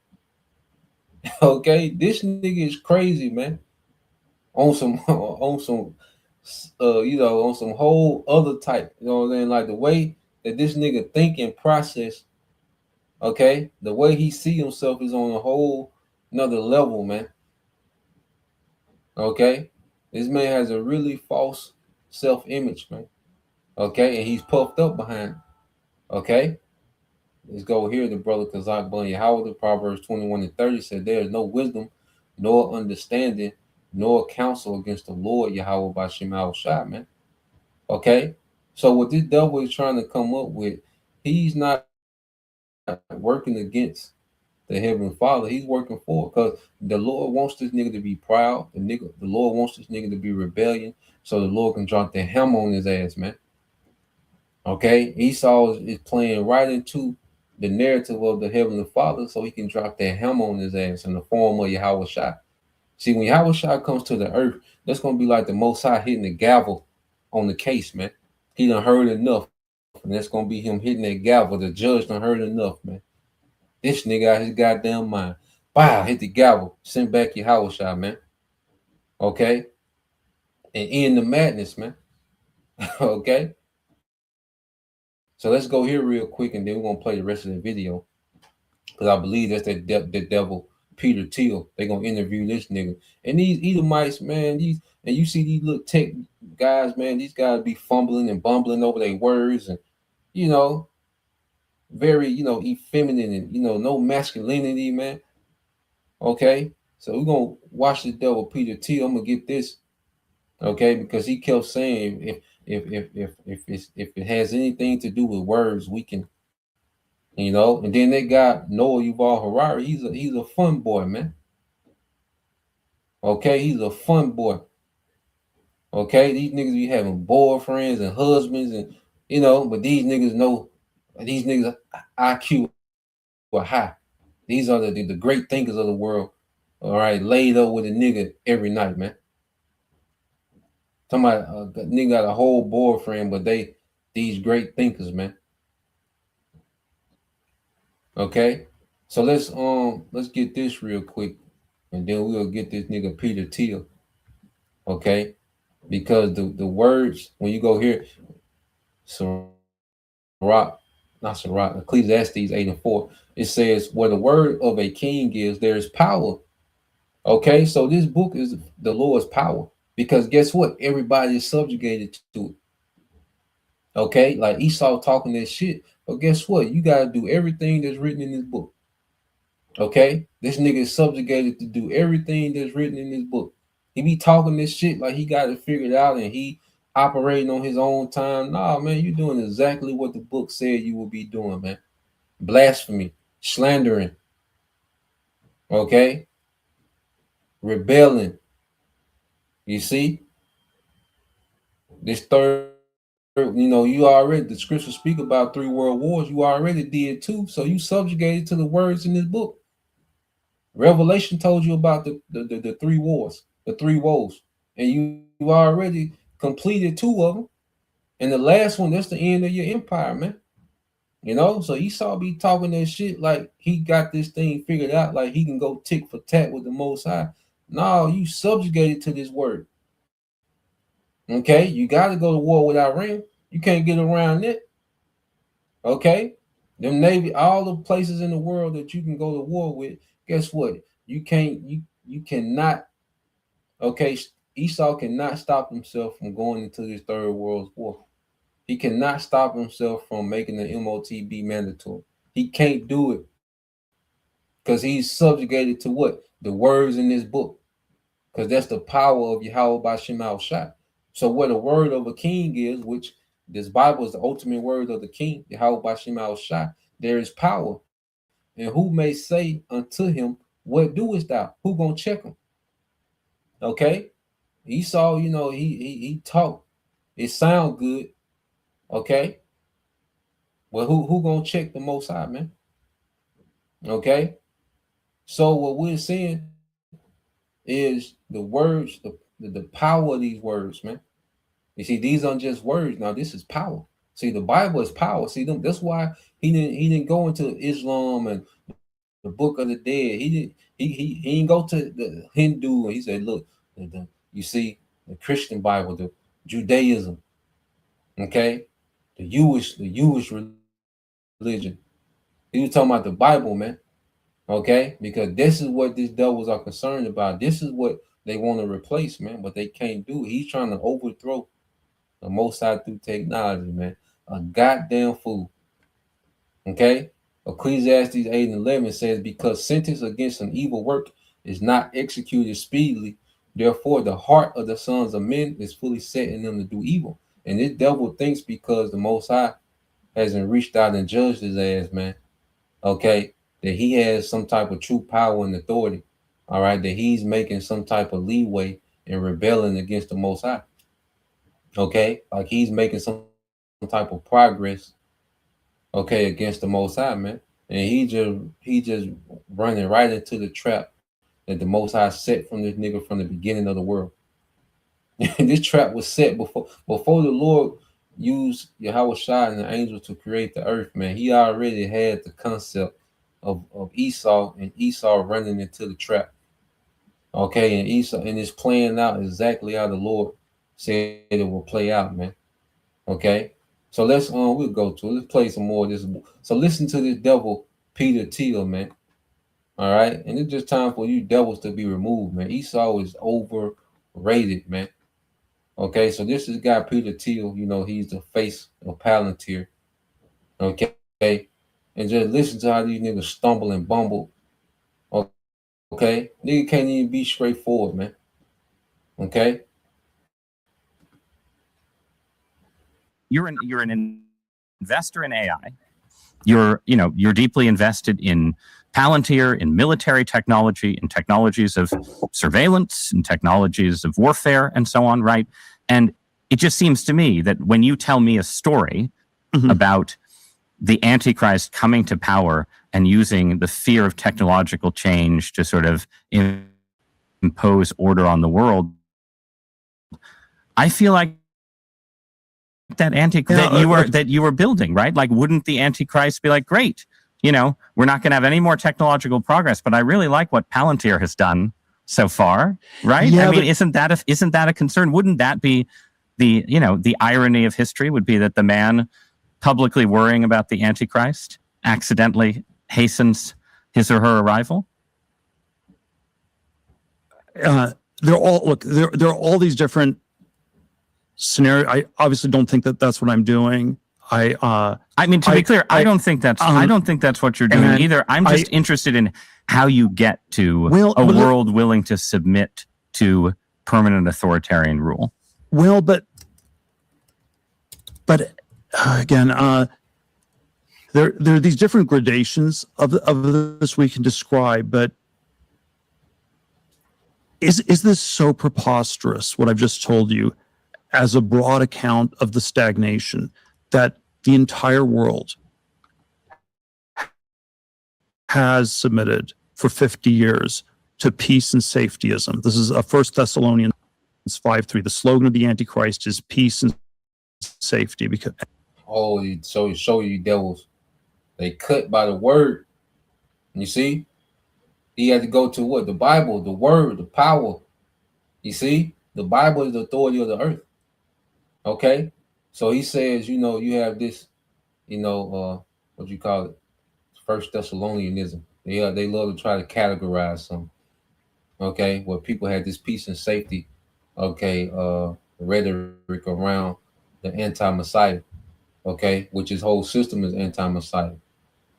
Okay, this nigga is crazy, man. On some on some whole other type. You know what I'm saying? Like the way that this nigga think and process. Okay, the way he see himself is on a whole another level, man. Okay, this man has a really false self-image, man. Okay, and he's puffed up behind. Okay, let's go here. The brother Kazak Bunny Howard, the Proverbs 21 and 30 said, there is no wisdom, nor understanding, nor counsel against the Lord Yahweh by Shema Shai, man. Okay, so what this devil is trying to come up with, he's not working against the Heavenly Father. He's working for, because the Lord wants this nigga to be proud. The Lord wants this nigga to be rebellion, so the Lord can drop the hammer on his ass, man. Okay, Esau is playing right into the narrative of the Heavenly Father, so he can drop that hammer on his ass in the form of Yahweh Shai. See, when Yahweh Shai comes to the earth, that's gonna be like the Most High hitting the gavel on the case, man. He done heard enough, and that's gonna be him hitting that gavel. The judge done heard enough, man. This nigga out his goddamn mind. Wow, hit the gavel, send back your Yahweh Shai, man. Okay, and end the madness, man. Okay. So let's go here real quick, and then we're gonna play the rest of the video, because I believe that's the devil Peter Thiel. They're gonna interview this nigga. And these Edomites, man, and you see these little tech guys, man, these guys be fumbling and bumbling over their words, and very, effeminate, and no masculinity, man. Okay. So we're gonna watch the devil Peter Thiel. I'm gonna get this, okay, because he kept saying if it has anything to do with words, we can. And then they got Noah Yuval Harari. He's a fun boy, man. Okay, he's a fun boy. Okay, these niggas be having boyfriends and husbands, and but these niggas know these niggas IQ are high. These are the great thinkers of the world. All right, laid up with a nigga every night, man. Somebody nigga got a whole boyfriend, but these great thinkers, man. Okay, so let's get this real quick, and then we'll get this nigga Peter Thiel. Okay, because the words when you go here, Sirach, not Sirach, Ecclesiastes 8:4, it says, "Where the word of a king is, there is power." Okay, so this book is the Lord's power, because guess what? Everybody is subjugated to it. Okay, like Esau talking that shit, but guess what? You got to do everything that's written in this book. Okay, this nigga is subjugated to do everything that's written in this book. He be talking this shit like he got it figured out and he operating on his own time. Nah, man, you doing exactly what the book said you will be doing, man. Blasphemy, slandering, okay, rebelling. You see, this third, you already, the scriptures speak about 3 world wars. You already did too, so you subjugated to the words in this book. Revelation told you about the 3 wars, the 3 woes, and you already completed 2 of them. And the last one, that's the end of your empire, man. So Esau be talking that shit like he got this thing figured out, like he can go tick for tat with the Most High. No, you subjugated to this word. Okay, you got to go to war with Iran. You can't get around it. Okay, them Navy, all the places in the world that you can go to war with. Guess what? You can't. You cannot. Okay, Esau cannot stop himself from going into this 3rd World War. He cannot stop himself from making the MOTB mandatory. He can't do it because he's subjugated to what? The words in this book. Because that's the power of Yahweh Bashim al-Shah. So what the word of a king is, which this Bible is the ultimate word of the king, Yahweh Bashim al-Shah, there is power. And who may say unto him, what doest thou? Who gonna check him? Okay? Esau, he talk. It sound good. Okay? Well, who gonna check the Most High, man? Okay? So what we're seeing is the words, the power of these words, man. You see, these aren't just words. Now, this is power. See, the Bible is power. See, them. That's why he didn't go into Islam and the Book of the Dead. He didn't go to the Hindu and he said, look, you see, the Christian Bible, the Judaism, okay, the Jewish religion. He was talking about the Bible, man. Okay, because this is what these devils are concerned about. This is what they want to replace, man, but they can't do. He's trying to overthrow the Most High through technology, man. A goddamn fool. Okay? Ecclesiastes 8:11 says, because sentence against an evil work is not executed speedily, therefore the heart of the sons of men is fully set in them to do evil. And this devil thinks because the Most High hasn't reached out and judged his ass, man. Okay? That he has some type of true power and authority. All right? That he's making some type of leeway and rebelling against the Most High. Okay, like he's making some type of progress, okay, against the Most High, man, and he just running right into the trap that the Most High set from this nigga from the beginning of the world. This trap was set before the Lord used Yahweh Shai and the angels to create the earth, man. He already had the concept of Esau and Esau running into the trap. Okay, and Esau, and it's playing out exactly how the Lord said it will play out, man. Okay, so let's let's play some more of this. So listen to this devil Peter Thiel, man. All right, and it's just time for you devils to be removed, man. Esau is overrated, man. Okay, so this is guy Peter Thiel. He's the face of Palantir. Okay, and just listen to how these niggas stumble and bumble. Okay, nigga can't even be straightforward, man. Okay. You're an investor in AI. You're deeply invested in Palantir, in military technology, in technologies of surveillance, in technologies of warfare, and so on, right? And it just seems to me that when you tell me a story about the Antichrist coming to power and using the fear of technological change to sort of impose order on the world, I feel like that that you were building, right? Like, wouldn't the Antichrist be like, great, you know, we're not going to have any more technological progress, but I really like what Palantir has done so far, right? Yeah, I mean, isn't that a concern? Wouldn't that be the irony of history would be that the man publicly worrying about the Antichrist accidentally hastens his or her arrival? There are all these different scenarios. I obviously don't think that that's what I'm doing. I mean, to be clear, I don't think that's what you're doing either. I'm just interested in how you get to a world willing to submit to permanent authoritarian rule. Well, but again, there are these different gradations of this we can describe. But is this so preposterous, what I've just told you, as a broad account of the stagnation that the entire world has submitted for 50 years to peace and safetyism? This is 1 Thessalonians 5:3. The slogan of the Antichrist is peace and safety. Because show you devils, they cut by the word. You see, he had to go to what? The Bible, the word, the power. You see, the Bible is the authority of the earth. Okay, so he says, you have this, what you call it, First Thessalonianism. They love to try to categorize something. Okay, where people had this peace and safety, rhetoric around the anti-Messiah. Okay, which his whole system is anti-Messiah.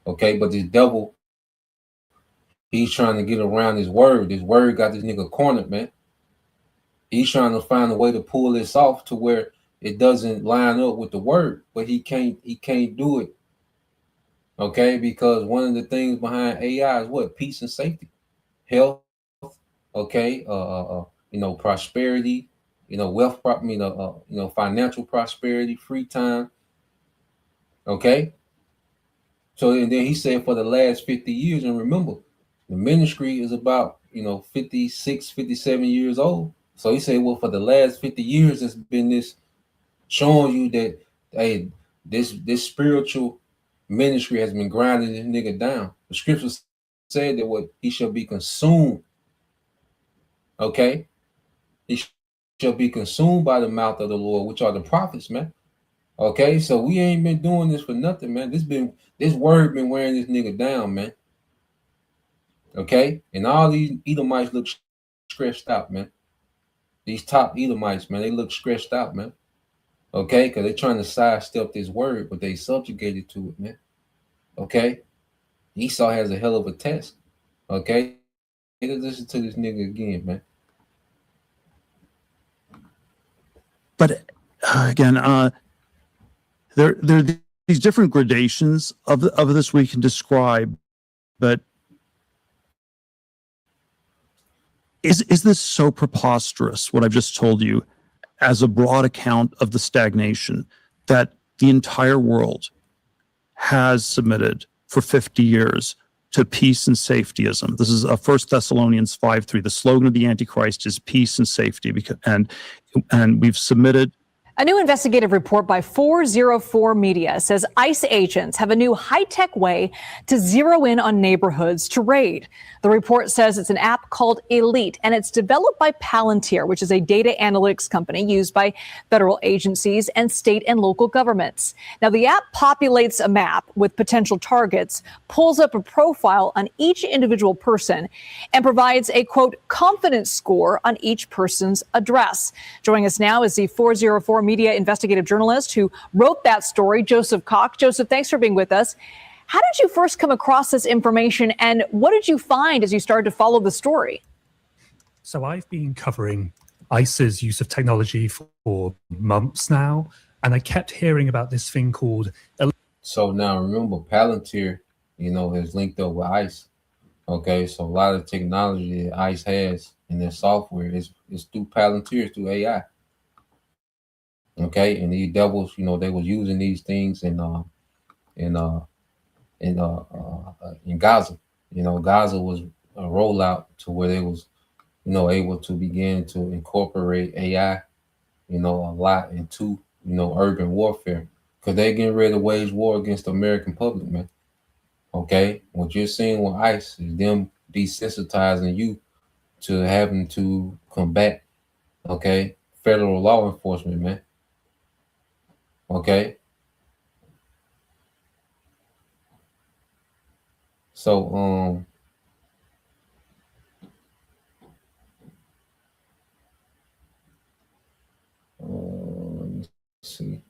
Okay, but this devil, he's trying to get around his word. His word got this nigga cornered, man. He's trying to find a way to pull this off to where it doesn't line up with the word, but he can't do it. Okay, because one of the things behind AI is what? Peace and safety, health, okay, prosperity, wealth, financial prosperity, free time. Okay. So, and then he said for the last 50 years, and remember, the ministry is about, 56, 57 years old. So he said, well, for the last 50 years, it's been this showing you that, hey, this spiritual ministry has been grinding this nigga down. The scriptures said that what he shall be consumed. Okay. He shall be consumed by the mouth of the Lord, which are the prophets, man. Okay, so we ain't been doing this for nothing, man. This word been wearing this nigga down, man. Okay, and all these Edomites look stressed out, man. These top Edomites, man, they look stressed out, man. Okay, because they're trying to sidestep this word, but they subjugated to it, man. Okay, Esau has a hell of a test. Okay, let's listen to this nigga again, man. But again, there are these different gradations of this we can describe, but is this so preposterous, what I've just told you, as a broad account of the stagnation that the entire world has submitted for 50 years to peace and safetyism? This is 1 Thessalonians 5:3. The slogan of the Antichrist is peace and safety, and we've submitted. A new investigative report by 404 Media says ICE agents have a new high-tech way to zero in on neighborhoods to raid. The report says it's an app called Elite, and it's developed by Palantir, which is a data analytics company used by federal agencies and state and local governments. Now, the app populates a map with potential targets, pulls up a profile on each individual person, and provides a, quote, confidence score on each person's address. Joining us now is the 404 Media investigative journalist who wrote that story, Joseph Koch. Joseph, thanks for being with us. How did you first come across this information, and what did you find as you started to follow the story? So I've been covering ICE's use of technology for months now, and I kept hearing about this thing called... So now remember, Palantir, has linked up with ICE. Okay, so a lot of technology that ICE has in their software is through Palantir, through AI. Okay, and these devils, you know, they were using these things in uh in Gaza. You know, Gaza was a rollout to where they was, you know, able to begin to incorporate AI, you know, a lot into, you know, urban warfare, because they're getting ready to wage war against the American public, man. Okay, what you're seeing with ICE is them desensitizing you to having to combat, okay, federal law enforcement, man. Okay, so let me see.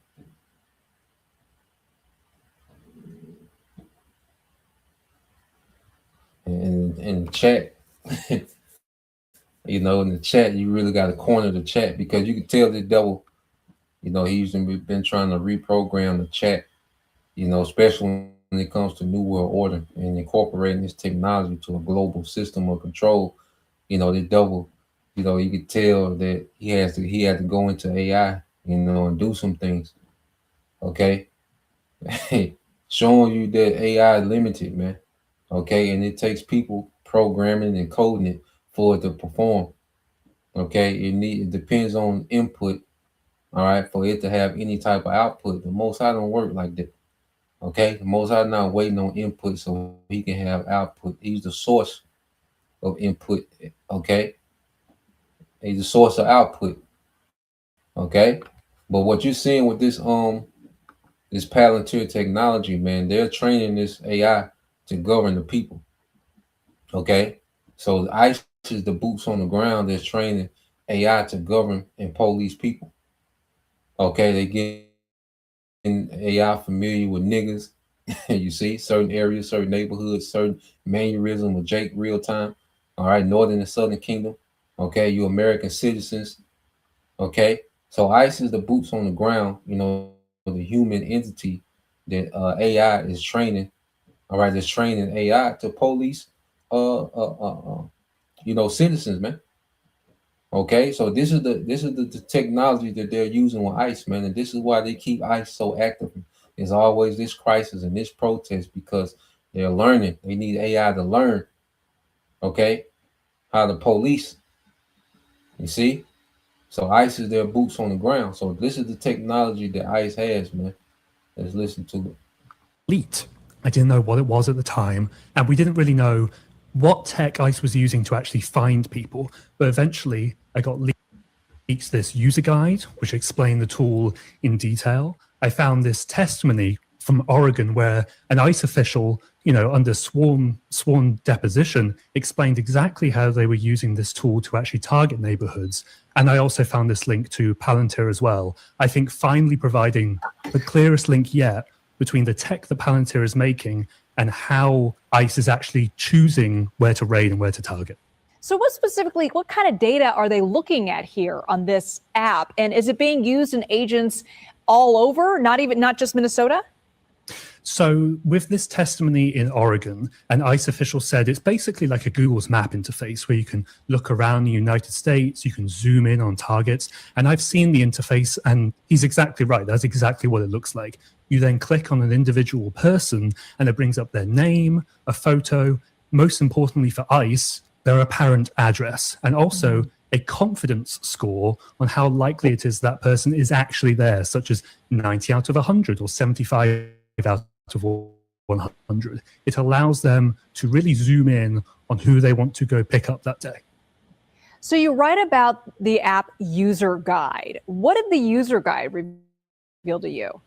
In the chat, you know, in the chat, you really got to corner the chat, because you can tell the devil, you know, he's been trying to reprogram the chat, you know, especially when it comes to New World Order and incorporating this technology to a global system of control. You know, the devil, you know, you could tell that he had to go into AI, you know, and do some things. Okay. Showing you that AI is limited, man. Okay, and it takes people programming and coding it for it to perform. Okay, it depends on input. All right, for it to have any type of output. The Most High don't work like that. Okay, the Most High not waiting on input so he can have output. He's the source of input. Okay, he's the source of output. Okay, but what you're seeing with this Palantir technology, man, they're training this AI to govern the people. Okay, so ICE is the boots on the ground that's training AI to govern and police people. Okay, they getting AI familiar with niggas. You see, certain areas, certain neighborhoods, certain mannerism with Jake real time. All right, Northern and Southern Kingdom. Okay, you American citizens. Okay, so ICE is the boots on the ground. You know, the human entity that AI is training. All right, it's training AI to police you know, citizens, man. Okay, so this is the technology that they're using with ICE, man, and this is why they keep ICE so active. There's always this crisis and this protest, because they're learning. They need AI to learn, okay, how to police. You see, so ICE is their boots on the ground. So this is the technology that ICE has, man. Let's listen to it. Elite. I didn't know what it was at the time, and we didn't really know what tech ICE was using to actually find people. But eventually, I got leaked this user guide, which explained the tool in detail. I found this testimony from Oregon where an ICE official, you know, under sworn deposition, explained exactly how they were using this tool to actually target neighborhoods. And I also found this link to Palantir as well. I think finally providing the clearest link yet between the tech that Palantir is making and how ICE is actually choosing where to raid and where to target. So what kind of data are they looking at here on this app? And is it being used in agents all over, not just Minnesota? So with this testimony in Oregon, an ICE official said it's basically like a Google's map interface where you can look around the United States, you can zoom in on targets. And I've seen the interface, and he's exactly right. That's exactly what it looks like. You then click on an individual person and it brings up their name, a photo, most importantly for ICE, their apparent address, and also a confidence score on how likely it is that person is actually there, such as 90 out of 100 or 75 out of 100. It allows them to really zoom in on who they want to go pick up that day. So you write about the app user guide. What did the user guide reveal to you?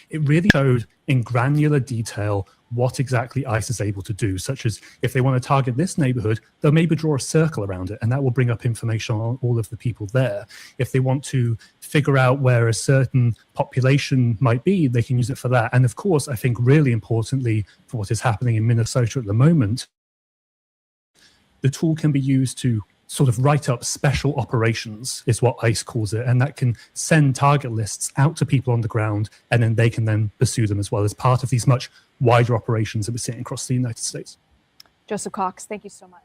It really showed in granular detail what exactly ICE is able to do, such as if they want to target this neighborhood, they'll maybe draw a circle around it, and that will bring up information on all of the people there. If they want to figure out where a certain population might be, they can use it for that. And of course, I think really importantly for what is happening in Minnesota at the moment, the tool can be used to sort of write up special operations, is what ICE calls it, and that can send target lists out to people on the ground, and then they can then pursue them as well as part of these much wider operations that we're seeing across the United States. Joseph Cox, thank you so much.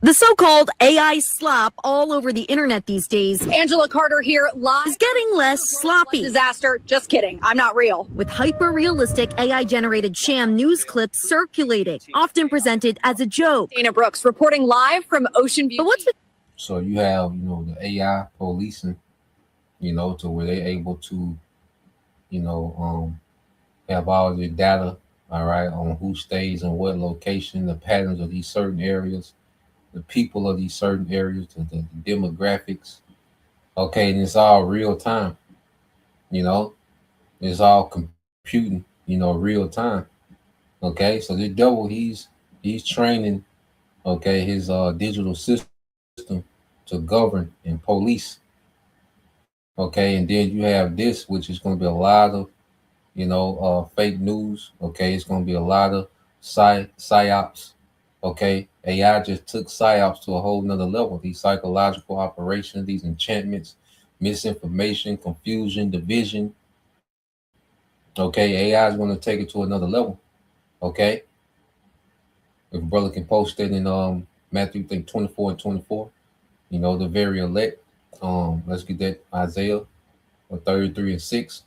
The so-called AI slop all over the internet these days. Angela Carter here live. Is getting less sloppy. Disaster. Just kidding. I'm not real. With hyper-realistic AI-generated sham news clips circulating, often presented as a joke. Dana Brooks reporting live from Ocean View. But what's So you have, the AI policing, to where they're able to, have all the data, all right, on who stays in what location, the patterns of these certain areas, the people of these certain areas, the demographics. Okay, and it's all real time. It's all computing, real time. Okay, so this devil, he's training, okay, his digital system to govern and police. Okay, and then you have this, which is going to be a lot of, fake news. Okay, it's going to be a lot of psyops. Okay, AI just took psyops to a whole nother level. These psychological operations, these enchantments, misinformation, confusion, division. Okay, AI is going to take it to another level. Okay, if a brother can post it in Matthew, 24 and 24, the very elect. Let's get that Isaiah 33 and 6.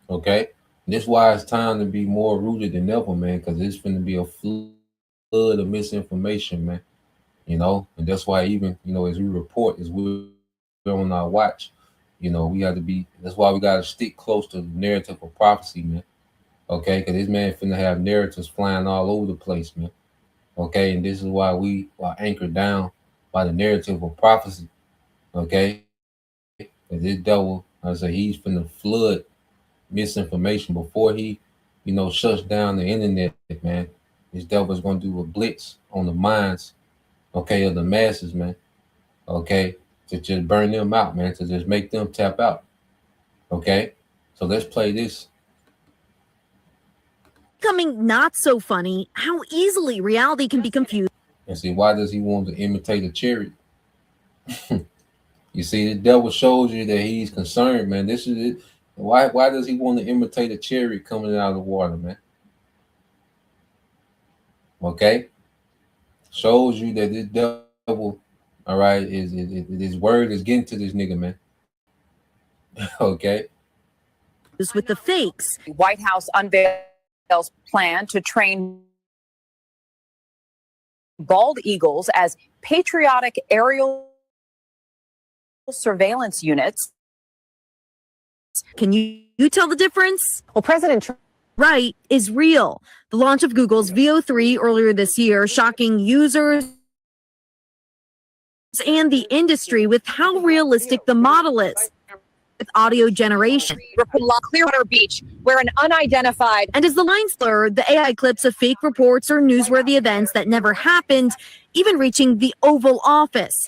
Okay, this is why it's time to be more rooted than ever, man, because it's going to be a flood of misinformation, man. And that's why even as we report, as we're on our watch, we have to be. That's why we got to stick close to the narrative of prophecy, man. Okay, because this man finna have narratives flying all over the place, man. Okay, and this is why we are anchored down by the narrative of prophecy. Okay, and this devil, I say, he's finna flood misinformation before he, shuts down the internet, man. This devil is gonna do a blitz on the minds, okay, of the masses, man. Okay, to just burn them out, man, to just make them tap out. Okay, so let's play this. becoming not so funny how easily reality can be confused? And see, why does he want to imitate a chariot? You see, the devil shows you that he's concerned, man. This is it. Why does he want to imitate a chariot coming out of the water, man? Okay, shows you that this devil, all right, is his word is getting to this nigga, man. Okay, with the fakes. White House unveils plan to train bald eagles as patriotic aerial surveillance units. Can you tell the difference? Well, President Trump right is real. The launch of Google's VO3 earlier this year, shocking users and the industry with how realistic the model is. With audio generation. Clearwater Beach, where an unidentified. And as the lines blur, the AI clips of fake reports or newsworthy events that never happened, even reaching the Oval Office.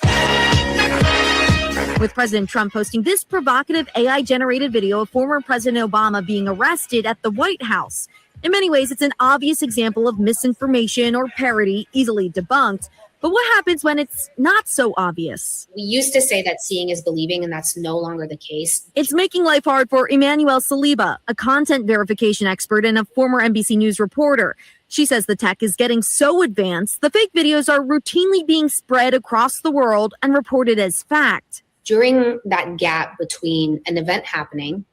With President Trump posting this provocative AI-generated video of former President Obama being arrested at the White House. In many ways, it's an obvious example of misinformation or parody, easily debunked. But what happens when it's not so obvious? We used to say that seeing is believing, and that's no longer the case. It's making life hard for Emmanuel Saliba, a content verification expert and a former NBC News reporter. She says the tech is getting so advanced, the fake videos are routinely being spread across the world and reported as fact. During that gap between an event happening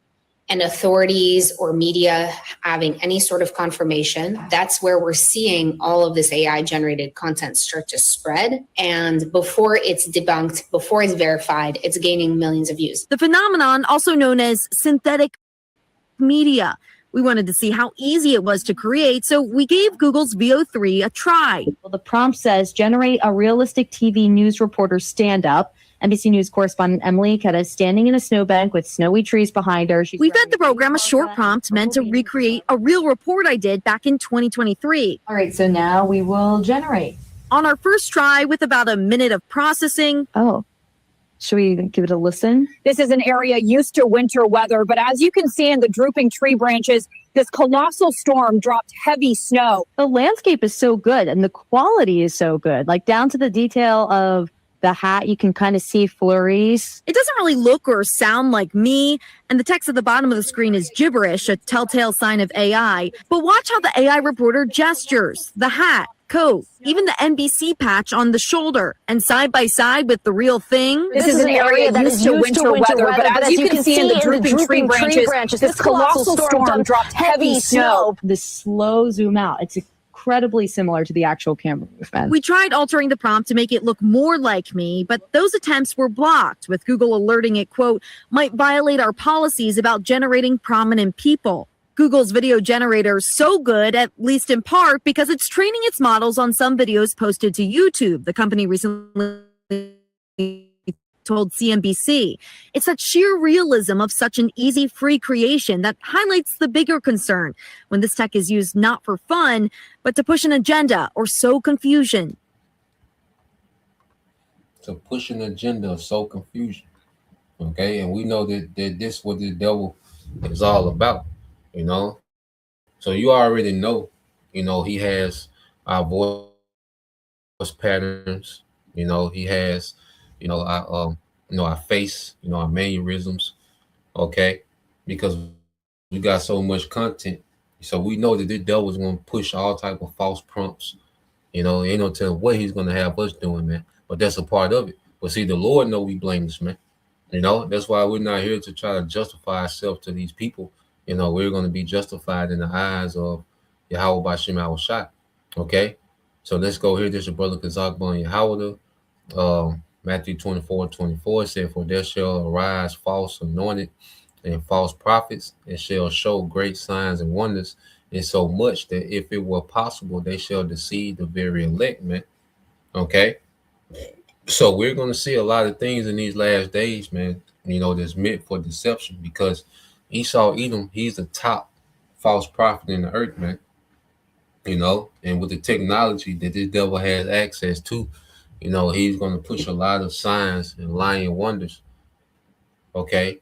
and authorities or media having any sort of confirmation, that's where we're seeing all of this AI-generated content start to spread. And before it's debunked, before it's verified, it's gaining millions of views. The phenomenon, also known as synthetic media. We wanted to see how easy it was to create, so we gave Google's VO3 a try. Well, the prompt says, generate a realistic TV news reporter stand-up. NBC News correspondent Emily Ketta is standing in a snowbank with snowy trees behind her. We fed the program a short prompt meant to recreate a real report I did back in 2023. All right, so now we will generate. On our first try, with about a minute of processing. Oh, should we give it a listen? This is an area used to winter weather, but as you can see in the drooping tree branches, this colossal storm dropped heavy snow. The landscape is so good and the quality is so good, like down to the detail of the hat, you can kind of see flurries. It doesn't really look or sound like me, and the text at the bottom of the screen is gibberish, a telltale sign of AI. But watch how the AI reporter gestures. The hat, coat, even the NBC patch on the shoulder, and side by side with the real thing. This is an area that is used to winter weather, but as you can see in the drooping tree branches, this colossal storm dropped heavy snow. The slow zoom out. It's incredibly similar to the actual camera movement. We tried altering the prompt to make it look more like me, but those attempts were blocked, with Google alerting it, quote, might violate our policies about generating prominent people. Google's video generator is so good, at least in part, because it's training its models on some videos posted to YouTube. The company recently told CNBC. It's that sheer realism of such an easy, free creation that highlights the bigger concern when this tech is used not for fun, but to push an agenda or sow confusion. To push an agenda or sow confusion. Okay, and we know that this is what the devil is all about, you know. So you already know, you know, he has our voice patterns, you know, he has, you know, our face, you know, our mannerisms, okay, because we got so much content. So we know that the devil is going to push all type of false prompts. You know, ain't no telling what he's going to have us doing, man. But that's a part of it. But see, the Lord know we blameless, man. You know, that's why we're not here to try to justify ourselves to these people. You know, we're going to be justified in the eyes of Yahweh Bashim Awashai. Okay, so let's go here. This is your brother Kazakban Yahweh. Matthew 24:24 said, for there shall arise false anointed and false prophets, and shall show great signs and wonders, and so much that if it were possible, they shall deceive the very elect, man. Okay, so we're going to see a lot of things in these last days, man, you know, that's meant for deception, because Esau Edom, he's the top false prophet in the earth, man. You know, and with the technology that this devil has access to, you know, he's going to push a lot of signs and lying wonders. Okay,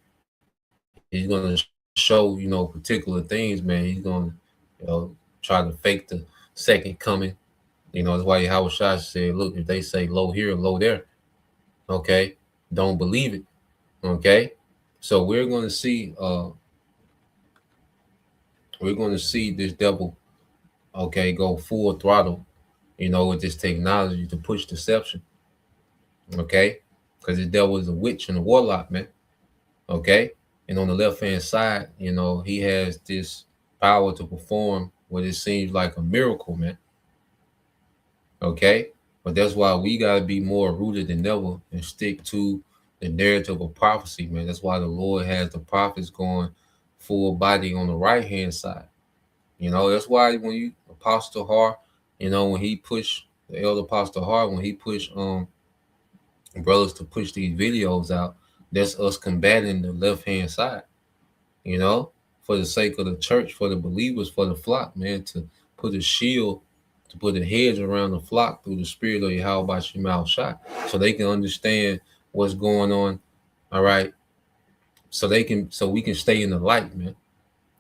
he's going to show, you know, particular things, man. He's going to, you know, try to fake the second coming. You know, that's why Yahweh Shai said, look, if they say low here, low there, okay, don't believe it. Okay, so we're going to see this devil, okay, go full throttle, you know, with this technology to push deception. Okay, because the devil is a witch and a warlock, man. Okay, and on the left hand side, you know, he has this power to perform what it seems like a miracle, man. Okay, but that's why we got to be more rooted than ever and stick to the narrative of prophecy, man. That's why the Lord has the prophets going full body on the right hand side. You know, that's why when you Apostle Har, you know, when he pushed the elder Apostle Har, when he pushed brothers to push these videos out, that's us combating the left hand side, you know, for the sake of the church, for the believers, for the flock, man, to put a shield, to put a hedge around the flock through the spirit of Yahweh Shemal Shai, so they can understand what's going on. All right, so we can stay in the light, man.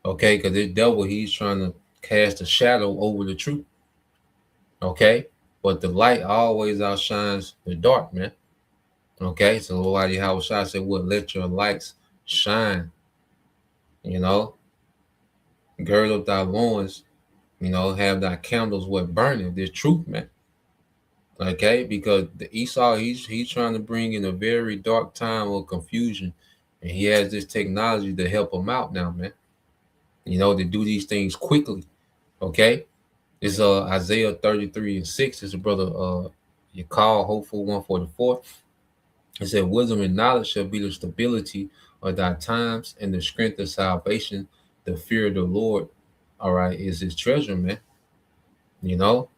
Okay, because the devil, he's trying to cast a shadow over the truth. Okay, but the light always outshines the dark, man. Okay, so why Yahweh Shai said, "What? Let your lights shine." You know, gird up thy loins. You know, have thy candles what burning. This truth, man. Okay, because the Esau, he's trying to bring in a very dark time of confusion, and he has this technology to help him out now, man. You know, to do these things quickly. Okay, it's Isaiah 33:6. It's a brother you call Hopeful 144. It said, wisdom and knowledge shall be the stability of thy times, and the strength of salvation. The fear of the Lord, all right, is his treasure, man. You know,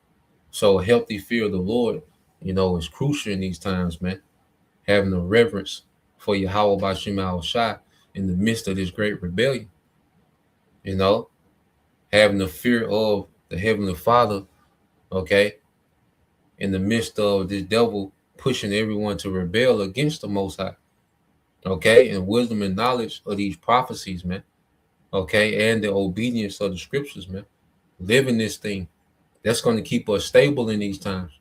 so a healthy fear of the Lord, you know, is crucial in these times, man. Having a reverence for Yahweh Bashim Shai in the midst of this great rebellion. You know, having the fear of the Heavenly Father, okay, in the midst of this devil pushing everyone to rebel against the Most High, okay, and wisdom and knowledge of these prophecies, man, okay, and the obedience of the scriptures, man, living this thing, that's going to keep us stable in these times.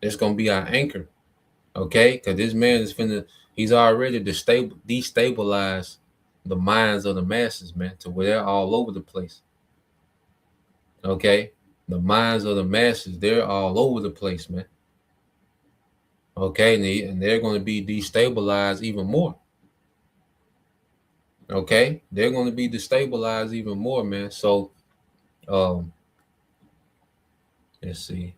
That's going to be our anchor, okay, because this man is he's already destabilized the minds of the masses, man, to where they're all over the place. Okay, the minds of the masses, they're all over the place, man. Okay, and they're going to be destabilized even more. Okay, they're going to be destabilized even more, man. So, let's see.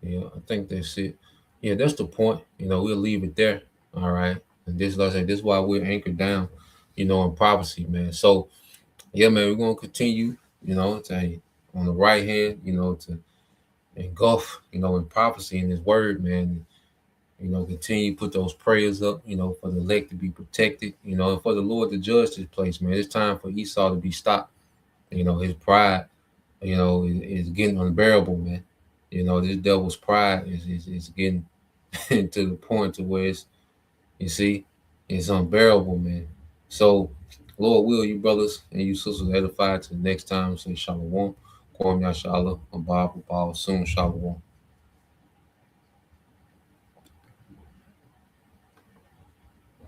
Yeah, I think that's it. Yeah, that's the point. We'll leave it there. All right. And this, like I said, this is why we're anchored down, in prophecy, man. So, yeah, man, we're gonna continue, on the right hand, to engulf, in prophecy in His Word, man. Continue to put those prayers up, for the elect to be protected, and for the Lord to judge this place, man. It's time for Esau to be stopped. His pride, is getting unbearable, man. This devil's pride is getting to the point to where it's unbearable, man. So, Lord will you brothers and you sisters edify to the next time. Say shalom. Kwam Yashala, Abba, soon shalom.